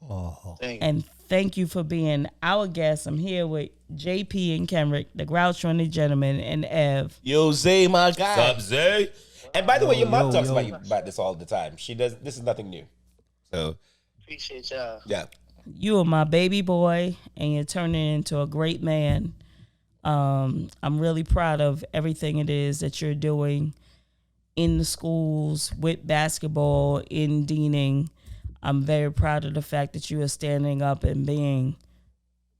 Oh, And thank you for being our guest. I'm here with JP and Kenrick, the Groucho and the Gentleman, and Ev. Yo, Zay, my guy. What's up, Zay? And by the way, your mom yo, talks yo. about you about this all the time. She does. This is nothing new. So Appreciate y'all. yeah. You are my baby boy, and you're turning into a great man. I'm really proud of everything it is that you're doing in the schools with basketball, in deaning. I'm very proud of the fact that you are standing up and being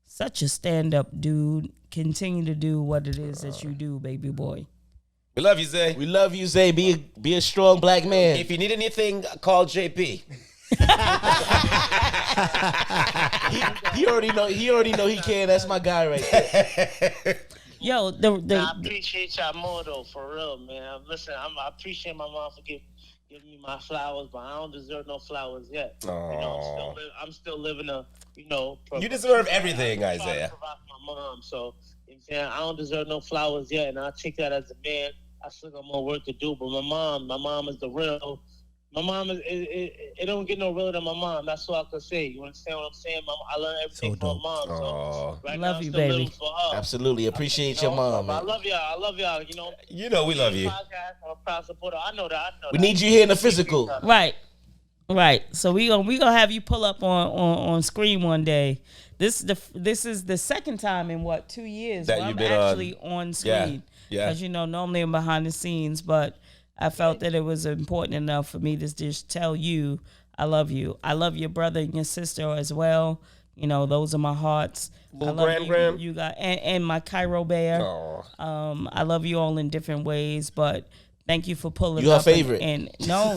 such a stand-up dude. Continue to do what it is that you do, baby boy. We love you, Zay. We love you, Zay. Be a strong black man. If you need anything, call JP. He already know. He already know he can. That's my guy right there. Yo, I appreciate y'all more though, for real, man. Listen, I appreciate my mom for giving me my flowers, but I don't deserve no flowers yet. You know, I'm still living a, You deserve everything, I'm trying to Isaiah. provide for my mom, so you know what I'm saying, I don't deserve no flowers yet, and I take that as a man. I still got more work to do, but my mom is the real. My mom is it don't get no realer than my mom. That's all I can say. You understand what I'm saying? I learned everything from my mom. So right Love now, you, I'm still baby. living for her. Absolutely appreciate your mom, I man. love y'all. You know we love you. Podcast, I'm a proud supporter. I know that. We need you here in the physical. Right. So we gonna have you pull up on screen one day. This is the second time in 2 years That where you've I'm been actually on screen. Yeah. Because normally I'm behind the scenes, but I felt that it was important enough for me to just tell you I love you. I love your brother and your sister as well. Those are my hearts. Little I love Gram. you got and my Cairo bear. Aw. I love you all in different ways, but thank you for pulling You her up favorite. And no.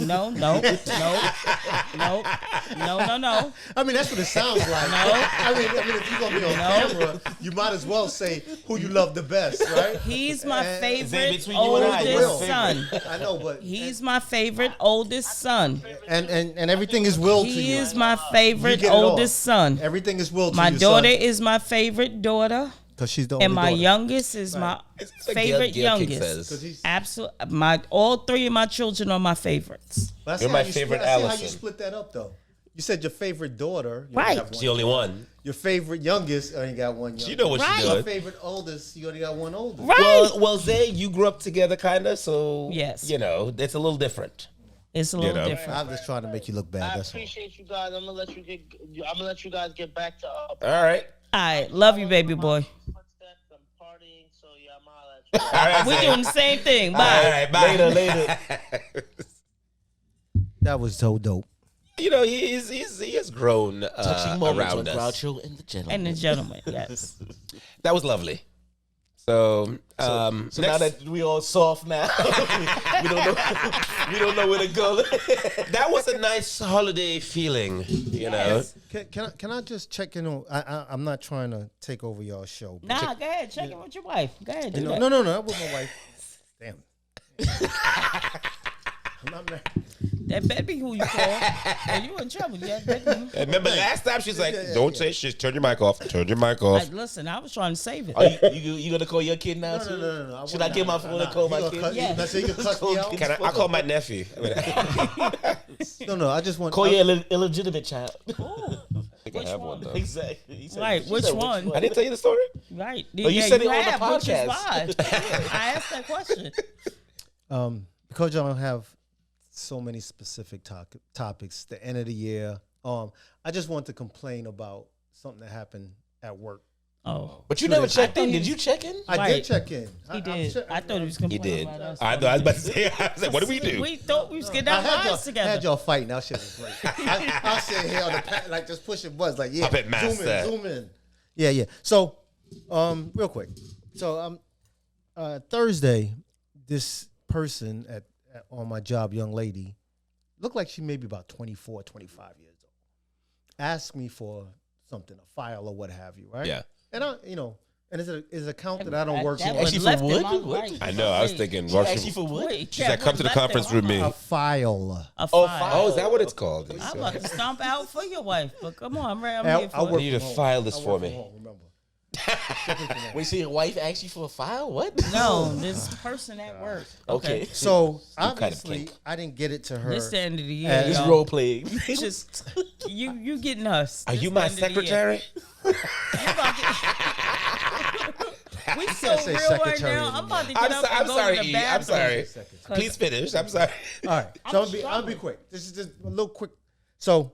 I mean, that's what it sounds like. I mean, if you're gonna be on camera, you might as well say who you love the best, right? He's my favorite between you and I, oldest Will. son. I know, but He's my favorite oldest son. and everything is will to you. He is my You favorite get it all. oldest son. Everything is will to My you, daughter son. is my favorite daughter. Because she's the only And my daughter. youngest is my favorite youngest. Absolutely. All three of my children are my favorites. You're my favorite Allison. I see how you split that up, though. You said your favorite daughter. Right. She's the only one. Your favorite youngest, only got one youngest. You know what she does. Your favorite oldest, you only got one oldest. Right. Well, Zay, you grew up together, kind of, so, yes. You know, it's a little different. It's a little different. I'm just trying to make you look bad. I appreciate you guys. I'm gonna let you guys get back to All right. All right. Love you, baby boy. I'm partying, so yeah, I'm all at you. We're doing the same thing. Bye. All right, bye. Later. That was so dope. You know, he has grown Touching moments around with us. Groucho and the gentleman. And the gentleman, yes. That was lovely. So now that we all soft now, we don't know where to go. That was a nice holiday feeling, you know. Can I just check in on? I'm not trying to take over y'all's show. Nah, go ahead. Check it with your wife. Go ahead. No, not with my wife. Damn. I'm not married. That better be who you call. Or you in trouble. Remember last time she's like, "Don't say shit. Turn your mic off. Turn your mic off." Listen, I was trying to save it. Are you gonna call your kid now too? No. Should I get my phone and call my kid? Yeah. So you can cuss me out? I call my nephew. No. I just want. Call your illegitimate child. I think I have one though. Exactly. Right, which one? I didn't tell you the story. Right. Oh, you said it on the have, which is podcast. why I asked that question. Because y'all don't have so many specific topics. The end of the year. I just want to complain about something that happened at work. Oh, but you never checked in. Did you check in? I did check in. He did. I thought he was complaining. He did. About us. I was about to say. I was like, what do we do? We thought we was getting our lives together. I had y'all fighting. That shit was great. I sit here on the like just pushing buttons like Puppet master. zoom in. Yeah. So, real quick. So, Thursday, this person on my job, young lady, looked like she may be about 24, 25 years old. Asked me for something, a file or what have you, right? Yeah. And and it's an account that I don't work that for. was left in my right. I know. I was thinking. Actually, for what? Wait, She's like, come to the conference with me. A file. A file. Oh, is that what it's called? I'm about to stomp out for your wife, but come on, I'm I here for work it. You need to from home. file this I for work me. from home, remember. Wait, so your wife asked you for a file? What? No, this person at work. Okay. So kind of obviously, kink. I didn't get it to her. This the end of the year. This y'all. role playing. Just you getting us. Are This you the my end of the year. secretary? We so say real right secretary now. I'm about to get I'm, up I'm and go sorry, to the E. bathroom. I'm sorry. Please finish. I'm sorry. All right. So I'll be quick. This is just a little quick. So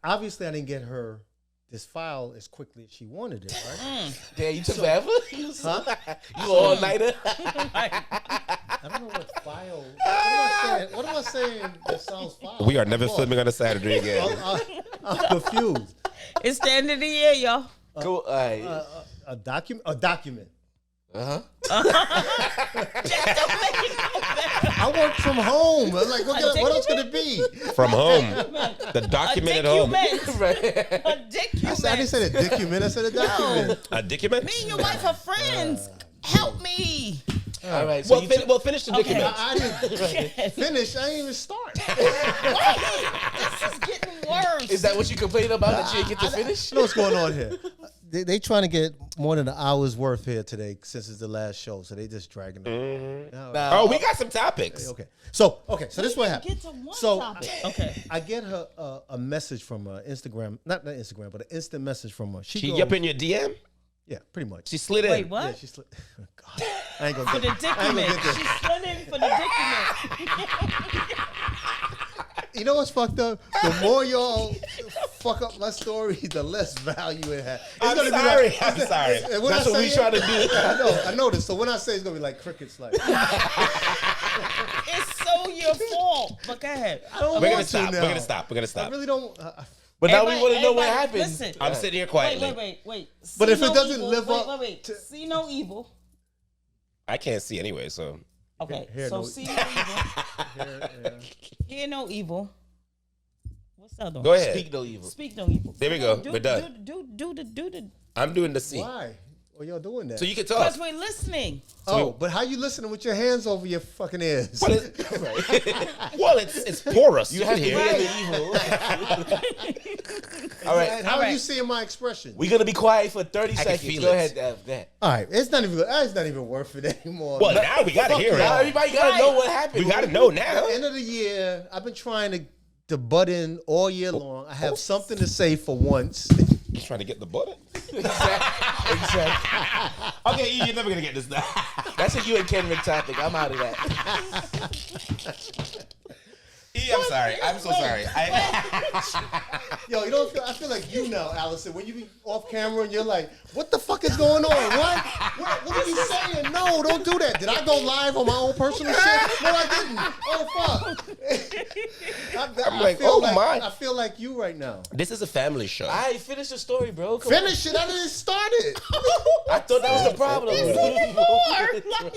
obviously, I didn't get her this file as quickly as she wanted it, right? Damn, you took forever? Huh? You all nighter? I don't know what file. What am I saying that sounds file? We are never filming on a Saturday again. I'm confused. It's the end of the year, y'all. Cool. All right. A document. A document. I work from home. I'm like, what else could it be? From home. The document at home. A document. I didn't say a document. I said a document. A document? Me and your wife are friends. Help me. All right. So Well, finish the document. I didn't finish. I didn't even start. This is getting worse. is that what you complaining about that you didn't get to finish? You know what's going on here? They trying to get more than an hour's worth here today since it's the last show, so they just dragging it. Oh, we got some topics. Okay, so this is what happened. Get to one So topic. Okay. I get her a message from her Instagram, not Instagram, but an instant message from her. She goes, up in your DM? yeah, pretty much. She slid in. Wait, what? Yeah, she slid. God, I ain't gonna For the get I ain't gonna document. get She this. slid in for the document. You know what's fucked up? The more y'all fuck up my story, the less value it has. It's I'm gonna be sorry. like- I'm sorry. And when That's I what we say try it- to do. I know this. So when I say it's gonna be like crickets, like It's so your fault. But go ahead. I don't We're want gonna stop. to now. We're gonna stop. We're gonna I stop. really don't. But now we Everybody- want to know what everybody, happened. listen. I'm sitting here quietly. Wait. But See if it no doesn't evil. live up Wait. to- See no evil. I can't see anyway, so. Okay. Hear So no- see no evil. Hear no evil. What's the other one? Go ahead. Speak no evil. Speak no evil. There we go. Do We're done. the. I'm doing the C. Why? Or y'all doing that? So you can talk. Because we're listening. But how you listening with your hands over your fucking ears? Well, it's porous. You have to hear the evil. All right. How are you seeing my expression? We're gonna be quiet for 30 can seconds. feel Go it. ahead, Dev. All right, it's not even worth it anymore. Well, now we gotta hear Now it. everybody gotta know what happened. We gotta know At now. the end of the year, I've been trying to butt in all year long. I have something to say for once. He's trying to get the butter. Exactly. Okay, you're never gonna get this now. That's a you and Kendrick topic. I'm out of that. I'm sorry. I'm so sorry. Yo, you don't feel? I feel like you now, Allison. When you be off camera and you're like, "What the fuck is going on? What are you saying? No, don't do that. Did I go live on my own personal shit? No, I didn't. Oh fuck. I'm like, oh my. I feel like you right now. This is a family show. All right, finish the story, bro. Come Finish it. I didn't start it. I thought that was the problem.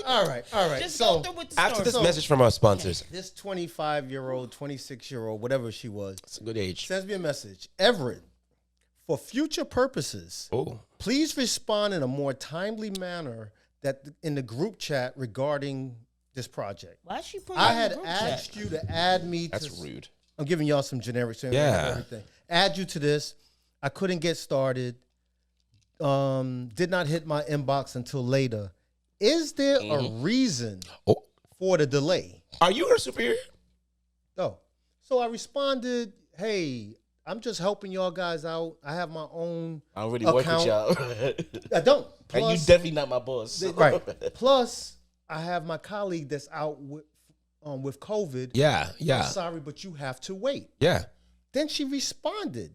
All right. Just So go through with the story. After this message from our sponsors, this 25-year-old, 26-year-old, whatever she was, it's a good age. sends me a message. Everett, for future purposes, please respond in a more timely manner that in the group chat regarding this project. Why is she put I in the had group asked chat? you to add me to... That's rude. I'm giving y'all some generic terms. Yeah. Everything. Add you to this. I couldn't get started. Did not hit my inbox until later. Is there a reason for the delay? Are you her superior? Oh. So I responded, hey, I'm just helping y'all guys out. I have my own I don't really work with y'all. I don't. And you definitely not my boss. So. Right. Plus, I have my colleague that's out with COVID. Yeah. I'm sorry, but you have to wait. Yeah. Then she responded.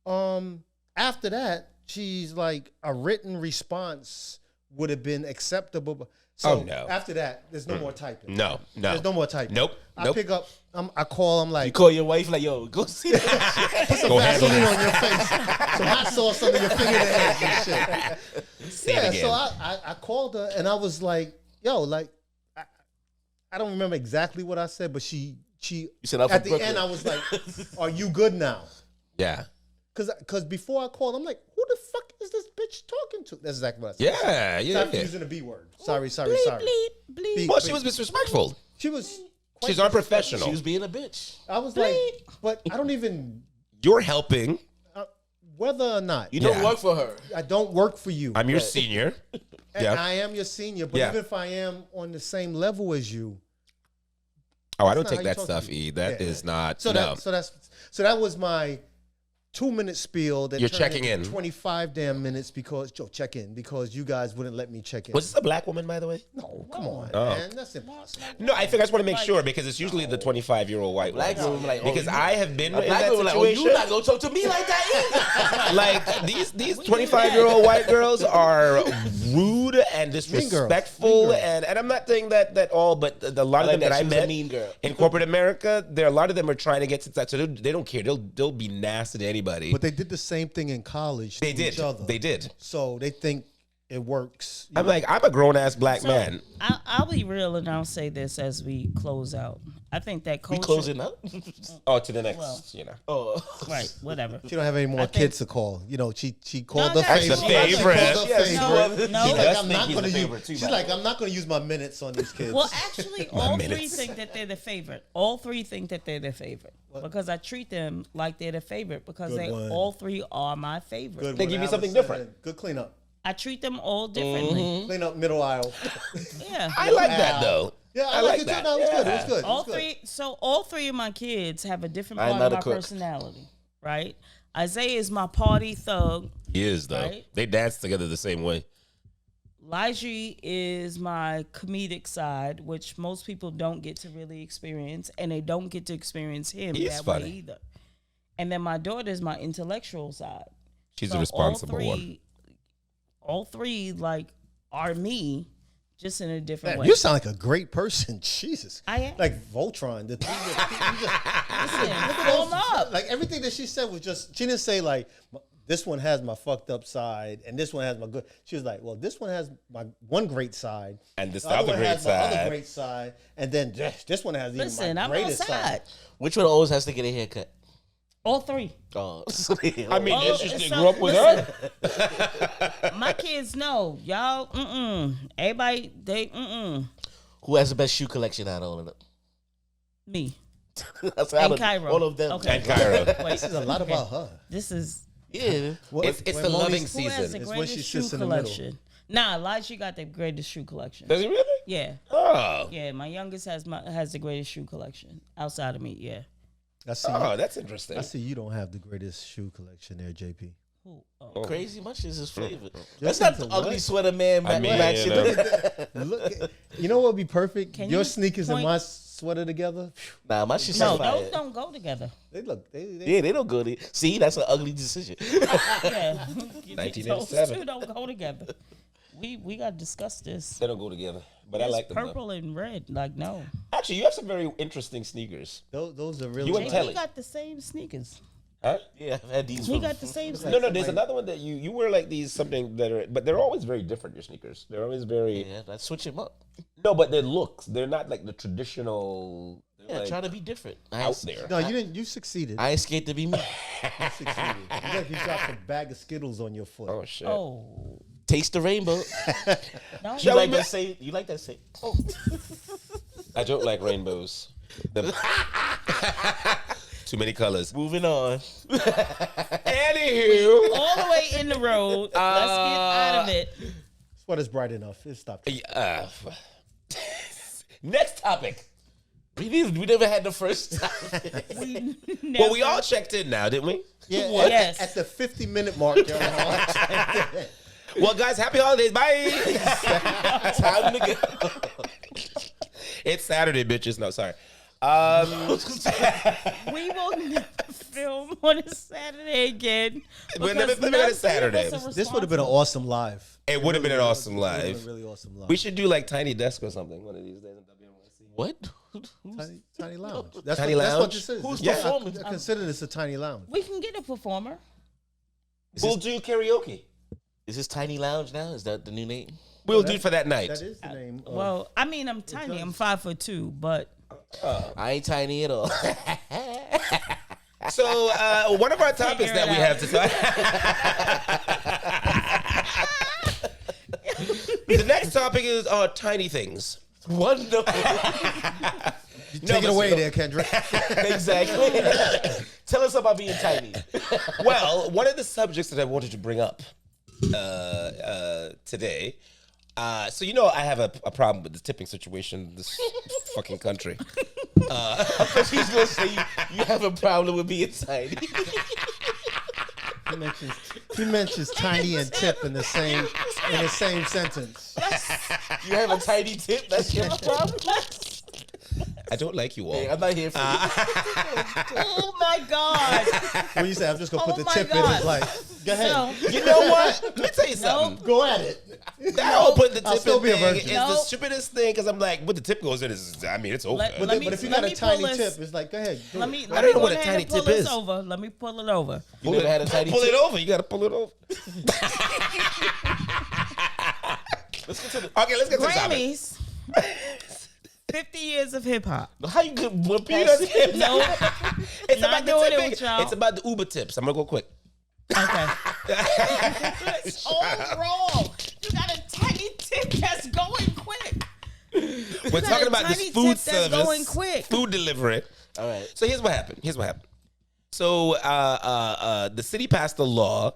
After that, she's like, a written response would have been acceptable. So no. After that, there's no more typing. No. There's no more typing. Nope. I pick up, I call, I'm like, You call your wife like, yo, go see that. put some Vaseline on your face, some hot sauce under your fingernails and shit. Say it again. So I called her and I was like, yo, like, I don't remember exactly what I said, but she said, I'm at from the Brooklyn. end, I was like, are you good now? Yeah. Because before I called, I'm like, who the fuck is this bitch talking to? That's exactly what I said. Yeah. Stop using the B word. Sorry. Bleep. Well, she was disrespectful. She was quite She's unprofessional. She was being a bitch. I was like, but I don't even, You're helping. whether or not, You don't work for her. I don't work for you. I'm your senior. And Yeah. I am your senior, but Yeah. even if I am on the same level as you, Oh, I don't not take how you that talk stuff, to me. E. That Yeah. is not. so no. that was my 2-minute spiel. That You're turned checking into in. 25 damn minutes because check in because you guys wouldn't let me check in. Was this a black woman, by the way? No, come on, Oh. man, that's impossible. No, I think I just want to make sure because it's usually the 25-year-old white Black woman. woman like, oh, Because you- I have been in Black that woman like, oh, situation. you not gonna talk to me like that either. Like these 25-year-old white girls are rude and disrespectful, and I'm not saying that all, but a lot of them that I She was a met mean girl. in corporate America, a lot of them are trying to get to that, so they don't care. They'll be nasty to anybody. But they did the same thing in college. They to did. Each other. They did. So they think it works. I'm like, I'm a grown ass black man. I'll be real and I'll say this as we close out. I think that We culture. closing up? Oh, to the next, Well. Oh. Right, whatever. She don't have any more think- kids to call. You know, she called No, the that's favorite. the favorite. She called her Yes, favorite. no. She's He like, does I'm think not he's going the to favorite too, use. by She's the like, I'm not going to use my minutes on these kids. Well, actually, all three minutes. think that they're the favorite. All three think that they're the favorite because I treat them like they're the favorite because Good they one. all three are my favorite. Good They one, give you something Allison. different. Good cleanup. I treat them all differently. Clean up middle aisle. Yeah. I like that though. Yeah, I like it too. that. No, it was good. It was Yeah. good. All It was good. three. So all three of my kids have a different I am part not of a my cook. personality, right? Isaiah is my party thug. He is though. Right? They dance together the same way. Lijah is my comedic side, which most people don't get to really experience, and they don't get to experience him He is that funny. way either. And then my daughter is my intellectual side. She's So a responsible one. All three like are me, just in a different Man, way. you sound like a great person. Jesus. I am. Like Voltron. The thing that, Listen, warm up. like everything that she said was just, she didn't say like, this one has my fucked up side and this one has my good. She was like, well, this one has my one great side. And this the other other one great has my other side. great side. And then this one has even Listen, my I'm greatest outside. side. Which one always has to get a haircut? All three. Oh, I mean, Oh, it's just they so- grew up with her. My kids know. Y'all, everybody, they, Who has the best shoe collection out of all of them? Me. That's And out of Cairo. all of them. Okay. And Cairo. Wait, This is a lot about her. this is Yeah. It's the loving who has the season. It's when greatest she shoe sits in the middle. collection. Nah, Elijah got the greatest shoe collection. Does he really? Yeah, Oh. yeah. My youngest has the greatest shoe collection outside of me. Yeah. I see. Oh, that's interesting. I see you don't have the greatest shoe collection there, JP. Who? Oh. Crazy much is his flavor. Just That's not into the ugly what? sweater man I mean, matching. Look, you know what would be perfect? Can Your you sneakers and point- my sweater together. Nah, my shit's No, fire. those don't go together. They look. Yeah, they don't go there. See, that's an ugly decision. Yeah. 1987. Those two don't go together. We got to discuss this. They don't go together, but I It's like them. Though. purple and red. Like, no. Actually, you have some very interesting sneakers. Those are really. You and Maybe Telly. we got the same sneakers. Huh? Yeah, I've had these. We from- got the same No, sneakers. no. There's another one that you wear like these something that are, but they're always very different. Your sneakers, they're always very Yeah, let's switch him up. no, but their looks, they're not like the traditional. They're Yeah, like try to be different. out there. No, you didn't. You succeeded. I ain't scared to be me. You succeeded. It's like you dropped a bag of Skittles on your foot. Oh shit! Oh. Taste the rainbow. Don't You Shall like we that say? You like that say? Oh. I don't like rainbows. Too many colors. Moving on. Anywho, all the way in the road. Let's get out of it. Sweater's bright enough. It stopped. next topic. We never had the first time. We Well, we all checked in now, didn't we? Yeah. Yes. At the 50-minute mark, y'all. Well, guys, happy holidays. Bye. Time to go. It's Saturday, bitches. No, sorry. We will never film on a Saturday again. We'll never film on a Saturday. This would have been an awesome live. It would have been an awesome It would have been live. a really awesome live. We should do like Tiny Desk or something one of these days. What? Tiny lounge. That's Tiny what, That's what lounge? this is. Who's This- performing? I consider this a tiny lounge. We can get a performer. We'll do karaoke. Is this Tiny Lounge now? Is that the new name? We'll do it for that night. That is the name. Of, Well, I mean, I'm tiny. I'm 5'2", but I ain't tiny at all. So one of our topics Figure that it we out. have to talk. The next topic is tiny things. Wonderful. take it away there, Kendrick. Exactly. Tell us about being tiny. Well, one of the subjects that I wanted to bring up today. So you know I have a problem with the tipping situation in this fucking country. Because he's gonna say you have a problem with being tiny. He mentions tiny and tip in the same sentence. You have a tiny tip. That's your problem. I don't like you all. Hey, I'm not here for you. oh my god! When you say I'm just gonna put Oh the my tip in, God. it's like, go ahead. No, You know what? Let me tell you something. Go at it. That whole putting the I'll tip still in be a thing virgin. is No. the stupidest thing because I'm like, what the tip goes in is, I mean, it's over. Let But, me- if you got a pull tiny this. tip, it's like, go ahead. Do let it. me. I Let don't me know what go a ahead tiny and pull tip this is. over. Let me pull it over. You never had a tiny Pull tip? it over. You got to pull it over. Let's get to the. Okay, let's get to the topic. Grammys. 50 years of hip hop. How you could whip past it? No. It's Not about the doing it tipping. with y'all. It's about the Uber tips. I'm gonna go quick. Okay. It's all wrong. You got a tiny tip that's going quick. We're got talking a about tiny this tip food that's service, going quick. food delivery. All right. So here's what happened. So the city passed a law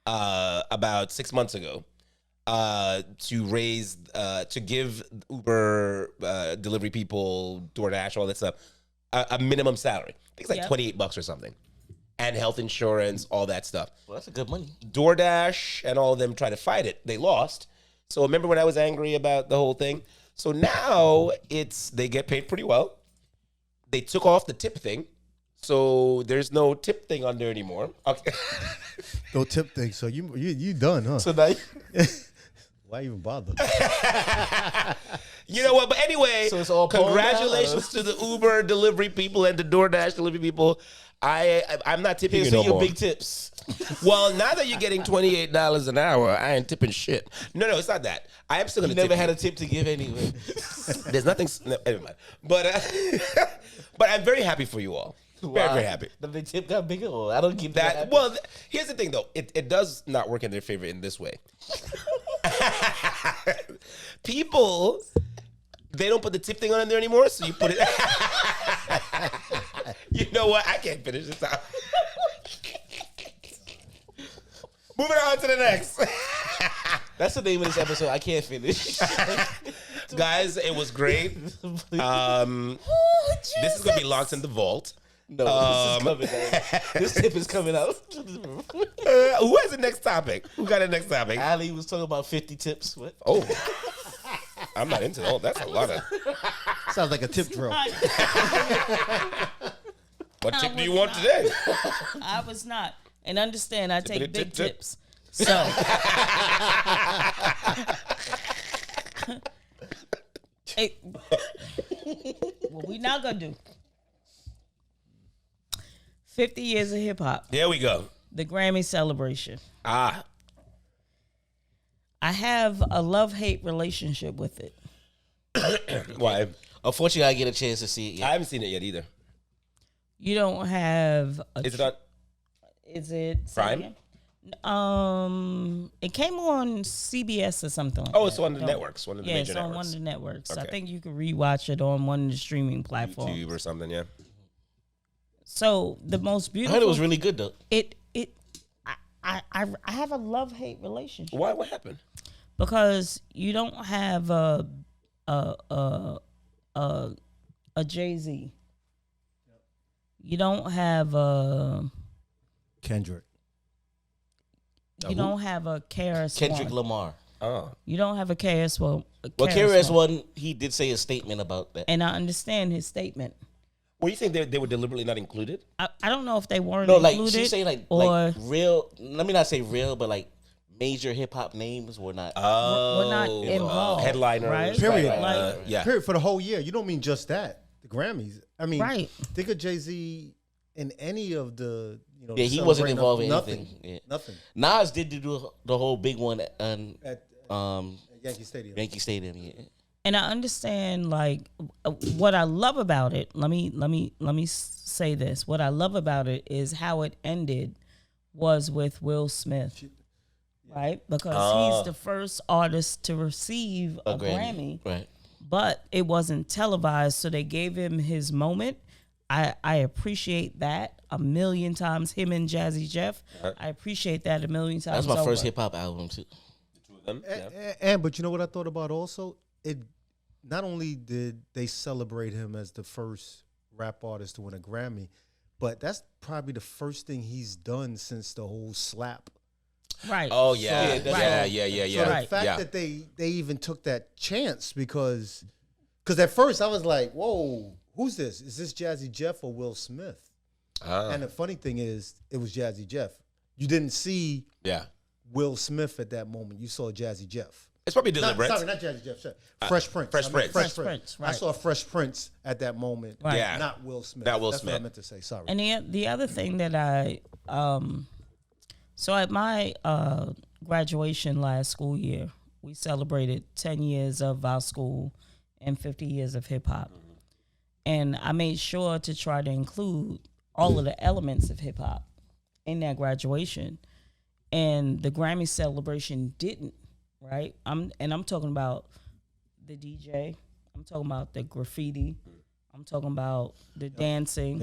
about 6 months ago to raise to give Uber delivery people, DoorDash, all that stuff a minimum salary. I think it's like Yep. $28 or something, and health insurance, all that stuff. Well, that's a good money. DoorDash and all of them tried to fight it. They lost. So remember when I was angry about the whole thing? So now they get paid pretty well. They took off the tip thing. So there's no tip thing on there anymore. Okay. No tip thing. So you done, huh? So now, Why even bother? You know what? But anyway, So it's all Paul congratulations to the Uber delivery people and the DoorDash delivery people. I'm not tipping here's you no your more. big tips. Well, now that you're getting $28 an hour, I ain't tipping shit. No, it's not that. I am still You gonna tip never had you. a tip to give anyway. There's nothing. No, never mind. But but I'm very happy for you all. Very, very happy. That the tip got bigger, or I don't keep That well, here's the thing though. It does not work in their favor in this way. People, they don't put the tip thing on there anymore, so you put it. You know what? I can't finish this out. Moving on to the next. That's the name of this episode. I can't finish. Guys, it was great. This is gonna be locked in the vault. No, this is coming out. This tip is coming out. Who has the next topic? Who got the next topic? Ali was talking about 50 tips. What? Oh, I'm not into that. That's a lot of. Sounds like a tip drill. What tip do you want today? I was not. And understand, I take big tip. tips. So. Hey, what we not gonna do? 50 years of hip hop. There we go. The Grammy celebration. Ah. I have a love-hate relationship with it. Why? Unfortunately, I get a chance to see it yet. I haven't seen it yet either. You don't have a Is it on? Is it Prime? It came on CBS or something like that. Oh, it's on the networks, one of the major it's on networks. one of the networks. Okay. I think you can rewatch it on one of the streaming platforms. YouTube or something, yeah. So the most I beautiful. heard it was really good though. I have a love-hate relationship. Why? What happened? Because you don't have a Jay-Z. You don't have a Kendrick. You don't have a KRS-One. Kendrick Lamar. Oh. You don't have a KRS-One. Well, KRS-One, he did say a statement about that. And I understand his statement. Well, you think they were deliberately not included? I don't know if they weren't No, included. like she's saying like real. Let me not say real, but like major hip hop names were not. We're not involved. Headliners. Right? Period. Yeah. Period for the whole year. You don't mean just that. The Grammys. I mean, Right. think of Jay-Z in any of the, Yeah, he wasn't involved in nothing. anything. Yeah. Nothing. Nas did do the whole big one at Yankee Stadium. Yankee Stadium. Yeah. And I understand like what I love about it. Let me say this. What I love about it is how it ended was with Will Smith. Right? Because he's the first artist to receive a Grammy. Right. But it wasn't televised, so they gave him his moment. I appreciate that a million times. Him and Jazzy Jeff, I appreciate that a million times. That's my first hip hop album too. But you know what I thought about also? It not only did they celebrate him as the first rap artist to win a Grammy, but that's probably the first thing he's done since the whole slap. Right. Oh yeah. So, Yeah. So the fact that they even took that chance because at first I was like, whoa, who's this? Is this Jazzy Jeff or Will Smith? And the funny thing is, it was Jazzy Jeff. You didn't see Will Smith at that moment. You saw Jazzy Jeff. It's probably deliberate. Sorry, not Jazzy Jeff. Sorry. Fresh Prince. Fresh Prince, I right. saw Fresh Prince at that moment. Right. Yeah. Not Will Smith. Not Will That's Smith. what I meant to say. Sorry. And the other thing that so at my graduation last school year, we celebrated 10 years of our school and 50 years of hip hop. And I made sure to try to include all of the elements of hip hop in that graduation. And the Grammy celebration didn't, right? I'm talking about the DJ, I'm talking about the graffiti, I'm talking about the dancing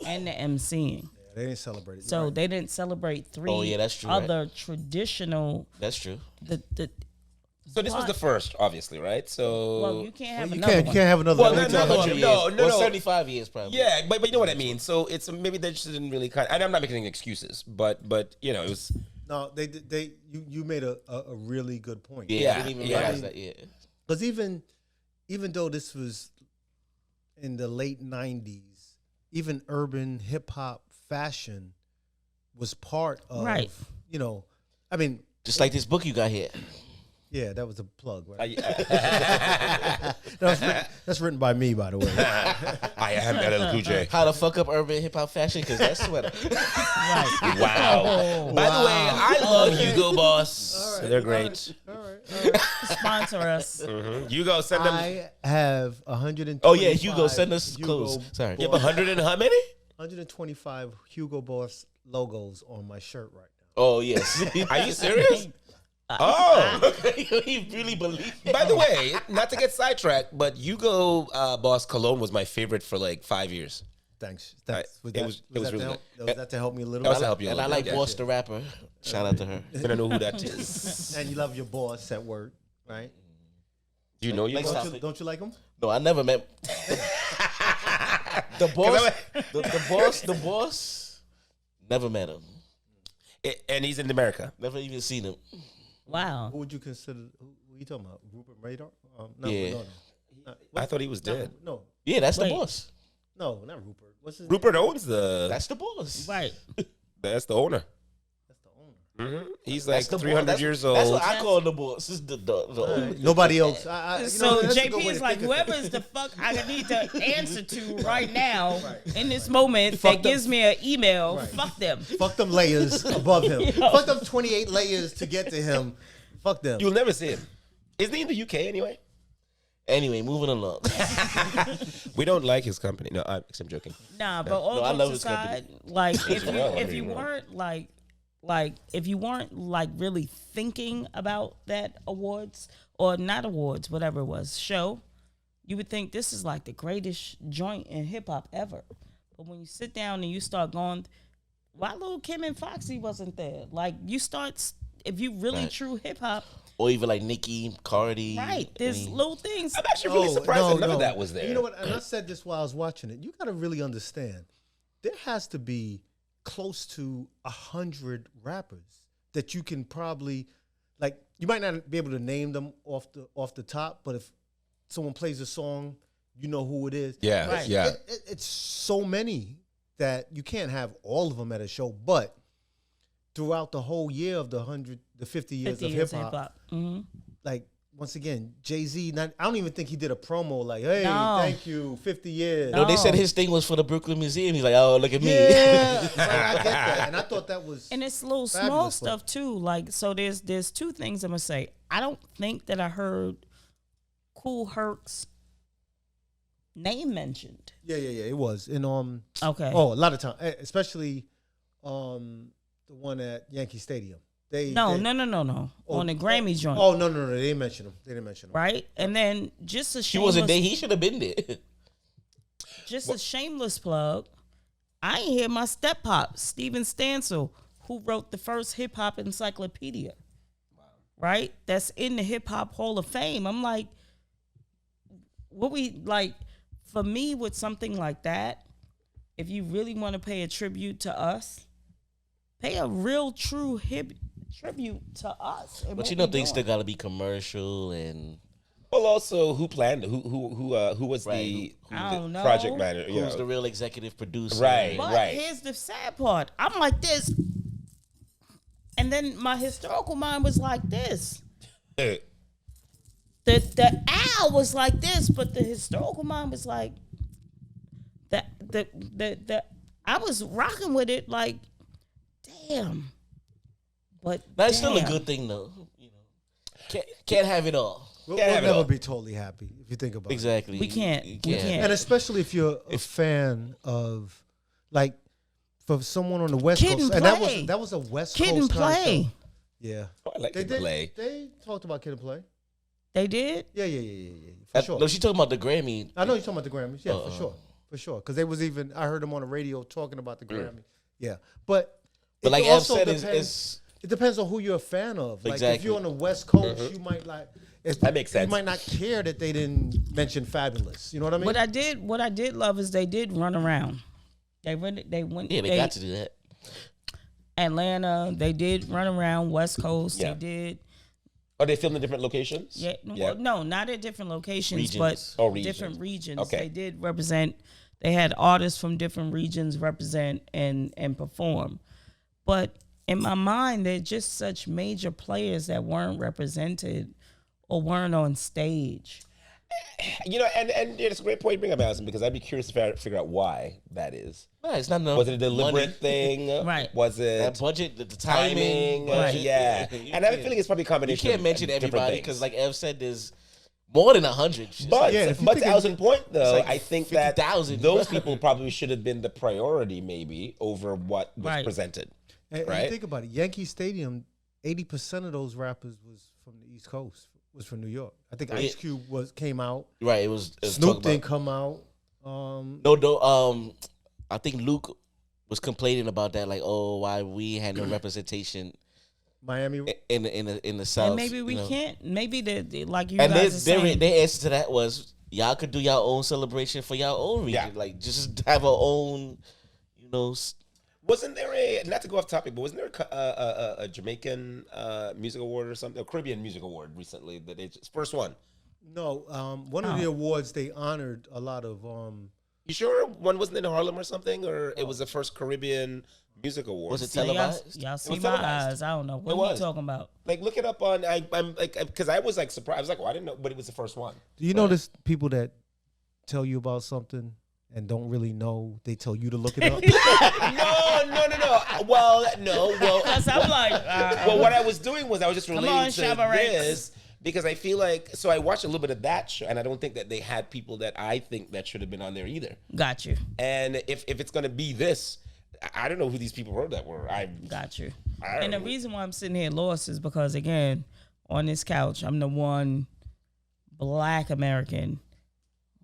and the MCing. They didn't celebrate it. So they didn't celebrate three that's true, other traditional. That's true. So this was the first, obviously, right? So Well, you can't have you another can't one. have another. Well, one. no. 75 years probably. Yeah, but you know what I mean. So it's maybe they just didn't really kind. And I'm not making any excuses, but you know it was. No, you made a really good point. Yeah, I didn't even realize that. Yeah. Because even though this was in the late 90s, even urban hip hop fashion was part of, you know, I mean. Just like this book you got here. Yeah, that was a plug, right? That's written by me, by the way. I am LL Cool J. How to fuck up urban hip hop fashion? Because that's sweater. Right. Wow. By the way, I love Hugo Boss. They're great. All right. Sponsor us. Hugo, send them. I have 120. Oh yeah, Hugo, send us clothes. Sorry. You have 100 and how many? 125 Hugo Boss logos on my shirt right now. Oh yes. Are you serious? Oh, he really believed it. By the way, not to get sidetracked, but Hugo Boss Cologne was my favorite for like 5 years. Thanks. It was really good. Was that to help me a little That was bit? to help you a And I little like bit, Boss the rapper. Shout out to her. I don't know who that is. And you love your boss at work, right? Do you know your Next boss? topic. Don't you like him? No, I never met the boss. The boss. Never met him. And he's in America. Never even seen him. Wow. Who would you consider? Who are you talking about? Rupert Radar? No, Yeah. no. I thought he was dead. No, Yeah, that's the Wait. boss. no, not Rupert. What's his Rupert name? owns the. That's the boss. Right. That's the owner. That's the owner. He's That's like the 300 boss. years That's old. what I call the boss. This is the All right. Nobody else. So that's a good JP way is to like, think of whoever things. is the fuck I need to answer to right now in this moment Fuck that them. gives me an email, Right. fuck them. Fuck them layers above him. Yo. Fuck them 28 layers to get to him. Fuck them. You'll never see him. Isn't he in the UK anyway? Anyway, moving along. We don't like his company. No, I'm joking. Nah, but all I jokes love his aside, like well, if you weren't if you weren't like really thinking about that awards or not awards, whatever it was, show, you would think this is like the greatest joint in hip hop ever. But when you sit down and you start going, why Lil Kim and Foxy wasn't there? Like you start, if you really Right. true hip hop, Or even like Nicki, Cardi. right? There's little things. I'm actually really surprised that none of that was there. You know what? And I said this while I was watching it. You got to really understand. There has to be close to 100 rappers that you can probably, like, you might not be able to name them off the top, but if someone plays a song, you know who it is. Yeah, Right. yeah. It's so many that you can't have all of them at a show, but throughout the whole year of the 50 years 50 of years hip hop, Mm-hmm. like once again, Jay-Z, I don't even think he did a promo like, hey, No. thank you, 50 years. No, they said his thing was for the Brooklyn Museum. He's like, oh, look at me. Yeah, like, I get that. And I thought that was And it's little small fabulous, but- stuff too. Like, so there's two things I'm gonna say. I don't think that I heard Kool Herc's name mentioned. Yeah, it was. And Okay. a lot of time, especially the one at Yankee Stadium. No. Oh, On the Grammy joint. Oh no, they didn't mention him. Right? And then just a He shameless, wasn't there. He should have been there. a shameless plug. I ain't hear my step pop, Steven Stansel, who wrote the first hip hop encyclopedia. Wow. Right? That's in the Hip Hop Hall of Fame. I'm like, what we like for me with something like that, if you really want to pay a tribute to us, pay a real true tribute to us. and But what you know, we things still doing. got to be commercial and Well, also, who planned it? Who was Right. I don't know. project manager? You who's know. the real executive producer. Right. But here's the sad part. I'm like this. And then my historical mind was like this. The owl was like this, but the historical mind was like the I was rocking with it like, damn. But That's still a damn. good thing, though. You know, can't have it all. We'll have it all. never be totally happy if you think about it. Exactly. We can't. You We can't. And especially if you're a fan of, like, for someone on the West Kid Coast, and and Play. that was a West Kid Coast and kind of Play. show. Yeah, Oh, I like they to did. play. They talked about Kid and Play. They did? Yeah, for sure. No, she talking about the Grammy. I know you're talking about the Grammys. Yeah, for sure. Because they was even, I heard them on the radio talking about the Grammy. Yeah, but But it like Ev also said, depends. It depends on who you're a fan of. Like if Exactly. you're on the West Coast, you might like. That makes sense. You might not care that they didn't mention Fabulous. You know what I mean? What I did love is they did run around. They went. Yeah, they got to do that. Atlanta. They did run around West Coast. Yeah. They did. Are they filmed in different locations? Yeah, well, no, not at different locations, Regions. but Regions. different regions. Okay. They did represent. They had artists from different regions represent and perform. But in my mind, they're just such major players that weren't represented or weren't on stage. You know, and it's a great point you bring up, Allison, because I'd be curious to figure out why that is. No, it's not no. Was it a deliberate money. thing? Right. Was it That budget, the timing? timing, budget, Yeah. You And I have a can't- feeling it's probably a You combination. can't of mention different everybody things. because, like Ev said, there's More than 100. But but to Al's point though, like I think 50,000. that those people probably should have been the priority maybe over what was presented. And right? think about it. Yankee Stadium, 80% of those rappers was from the East Coast. Was from New York. I think Ice Cube came out. Right. It was Snoop didn't come out. I think Luke was complaining about that, like, oh, why we had no representation. Miami in the South. And maybe we can't. Maybe like you and guys are saying. Their answer to that was, y'all could do your own celebration for your own region. Yeah. Like, just have our own, Wasn't there not to go off topic, but wasn't there a Jamaican music award or something, a Caribbean music award recently that first one? No, one of the awards they honored a lot of. You sure one wasn't in Harlem or something, or it was the first Caribbean music award? Was it televised? Y'all see my eyes. I don't know what are you talking about. Like, look it up on. I'm like, because I was like surprised. I was like, well, I didn't know, but it was the first one. Do you notice people that tell you about something and don't really know? They tell you to look it up. No. Well, no. Well, because I'm like, well, what I was doing was I was just relating to this. Because I feel like, so I watched a little bit of that show, and I don't think that they had people that I think that should have been on there either. Got you. And if it's going to be this, I don't know who these people were that were. Got you. And the reason why I'm sitting here lost is because, again, on this couch, I'm the one Black American.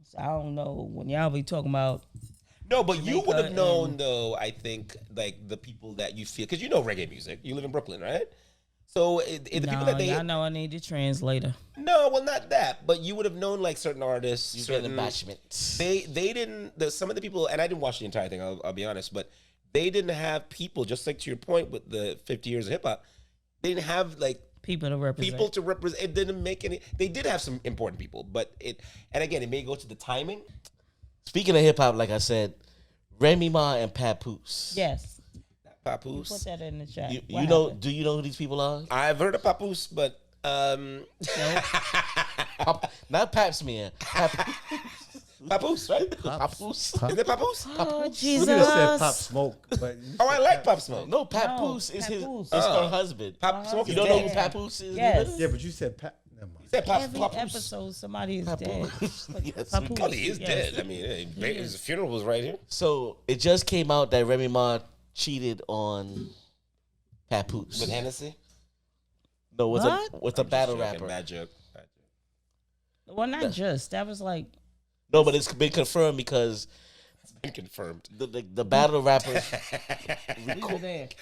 So I don't know when y'all be talking about. No, but you would have known, though, I think, like the people that you feel, because you know reggae music. You live in Brooklyn, right? So the people that they, I know I need a translator. No, well, not that, but you would have known like certain artists, certain bashment. They didn't. Some of the people, and I didn't watch the entire thing. I'll be honest, but they didn't have people. Just like to your point with the 50 years of hip hop, they didn't have like people to represent. It didn't make any. They did have some important people, but and again, it may go to the timing. Speaking of hip hop, like I said, Remy Ma and Papoose. Yes. Papoose. Put that in the chat. You know? Do you know who these people are? I've heard of Papoose, but not Pap Smear. Papoose, right? Papoose. Is it Papoose? Oh, Jesus. You could have said Pop Smoke. But I like Pop Smoke. No, Papoose is Papoose. her husband. Pop Smoke. You don't know who Papoose is? Yes. yeah, but you said Never mind. You said Every Papoose. episode, somebody is dead. Yes, Papoose. Oh, he is dead. I mean, his funeral was right here. So it just came out that Remy Ma cheated on Papoose. With Hennessy? No, with a battle rapper. Bad joke. Well, not just. That was like. No, but it's been confirmed because It's been confirmed. the battle rappers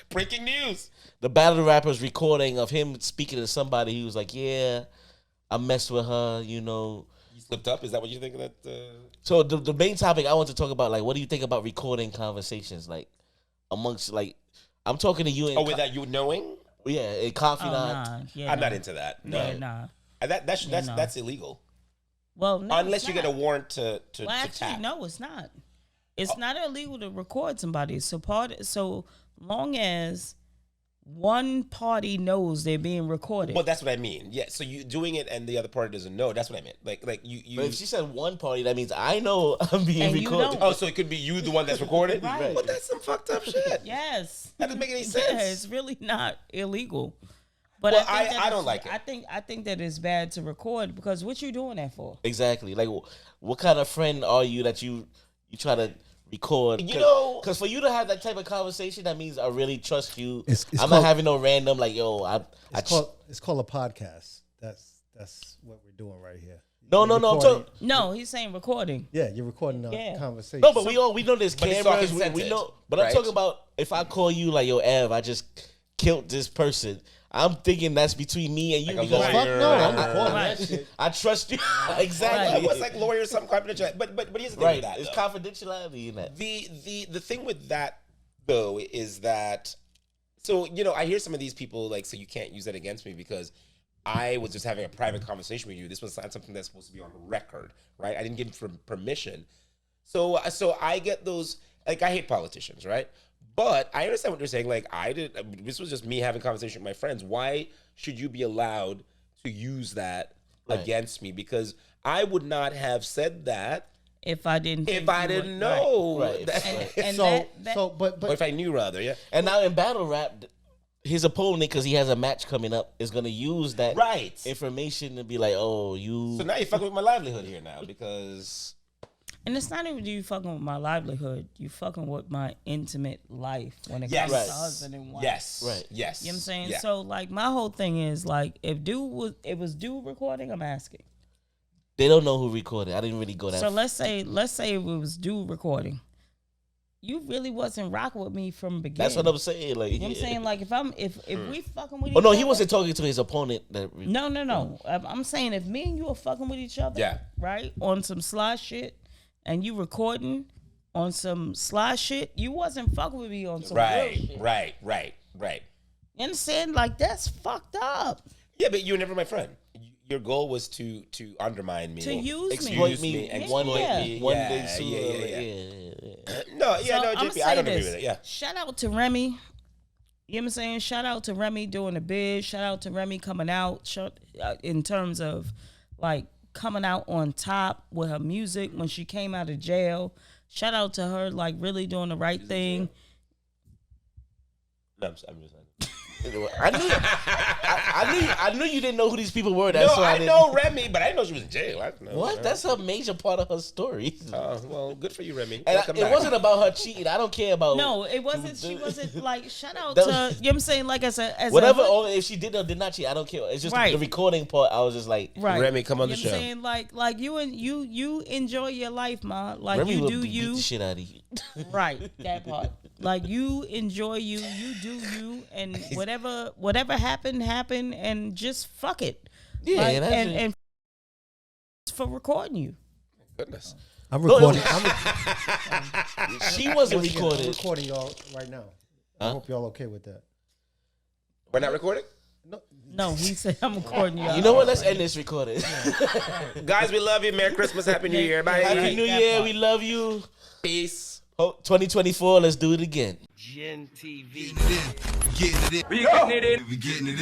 Breaking news. the battle rappers recording of him speaking to somebody. He was like, "Yeah, I messed with her," He slipped up. Is that what you think of that? So the main topic I want to talk about, like, what do you think about recording conversations, like amongst, like, I'm talking to you. Without you knowing? Yeah, in confidant. Nah. Yeah, I'm not into that. No, Yeah, nah. That's illegal. Well, no, Unless it's you not. get a warrant to Well, actually, tap. no, it's not. It's not illegal to record somebody. So long as one party knows they're being recorded. Well, that's what I mean. Yeah. So you doing it and the other party doesn't know. That's what I meant. Like you. But if she said one party, that means I know I'm being And you recorded. don't. Oh, so it could be you, the one that's recorded. Right. Well, that's some fucked up shit. Yes. That doesn't make any sense. Yeah, it's really not illegal. But Well, I, think I don't like it. I think that it's bad to record because what you doing that for? Exactly. Like, what kind of friend are you that you try to record? Because for you to have that type of conversation, that means I really trust you. I'm not having no random, like, yo, it's called a podcast. That's what we're doing right here. No, I'm talking. No, he's saying recording. Yeah, you're recording a conversation. No, but we know there's But it's cameras. all We know. But right? I'm talking about if I call you like, yo, Ev, I just killed this person. I'm thinking that's between me and you Like a because lawyer. no, I'm Right. recording that shit. I trust you. Exactly. Right. What's like lawyers, some confidential. But here's the thing Right. with that. It's though. confidentiality in that. The thing with that though is that, so I hear some of these people like, so you can't use that against me because I was just having a private conversation with you. This was not something that's supposed to be on record, right? I didn't give him permission. So I get those, like, I hate politicians, right? But I understand what you're saying. Like, this was just me having a conversation with my friends. Why should you be allowed to use that against me? Because I would not have said that if I didn't know. Right. And But or if I knew, rather, yeah. And now in battle rap, his opponent, because he has a match coming up, is gonna use that information to be like, oh, you. So now you're fucking with my livelihood here now because. And it's not even you fucking with my livelihood. You fucking with my intimate life when it comes to husband and wife. Yes. Right. Yes. You know what I'm saying? Yeah. So like my whole thing is like if it was dude recording, I'm asking. They don't know who recorded. I didn't really go that. So let's say it was dude recording. You really wasn't rocking with me from the beginning. That's what I'm saying. Like, you know what I'm saying? Like if we fucking with each oh no, other, he wasn't talking to his opponent. No. I'm saying if me and you are fucking with each other, right, on some sly shit, and you recording on some sly shit, you wasn't fucking with me on some real shit. Right. You understand? Like that's fucked up. Yeah, but you were never my friend. Your goal was to undermine me, to use exploit me, and one me. One day soon. No, I'm JP, I don't agree with it. Yeah. Shout out to Remy. You know what I'm saying? Shout out to Remy doing the biz. Shout out to Remy coming out in terms of like coming out on top with her music when she came out of jail. Shout out to her like really doing the right thing. No, I'm just saying. I knew you didn't know who these people were. That's no, I know Remy, but I didn't know she was in jail. What? That's a major part of her story. Well, good for you, Remy. And it wasn't about her cheating. I don't care about. No, it wasn't. She wasn't like. Shout out to you know what I'm saying. Like as whatever. Or if she did or did not cheat, I don't care. It's just the recording part. I was just like, Remy, come on the show. You know what I'm saying? Like you enjoy your life, ma. Like Remy you do beat you. The shit out of you. Right, that part. Like you enjoy you do you, and whatever happened, and just fuck it. Yeah, like, and for recording you. Goodness, I'm recording. She wasn't recording. I'm recording y'all right now. I hope y'all okay with that. We're not recording. No, he said I'm recording y'all. You know what? Let's end this recording. Guys, we love you. Merry Christmas, Happy New Year. Bye. Happy New Year. We love you. Peace. 2024. Let's do it again. Gintv. We getting it in. We getting it in.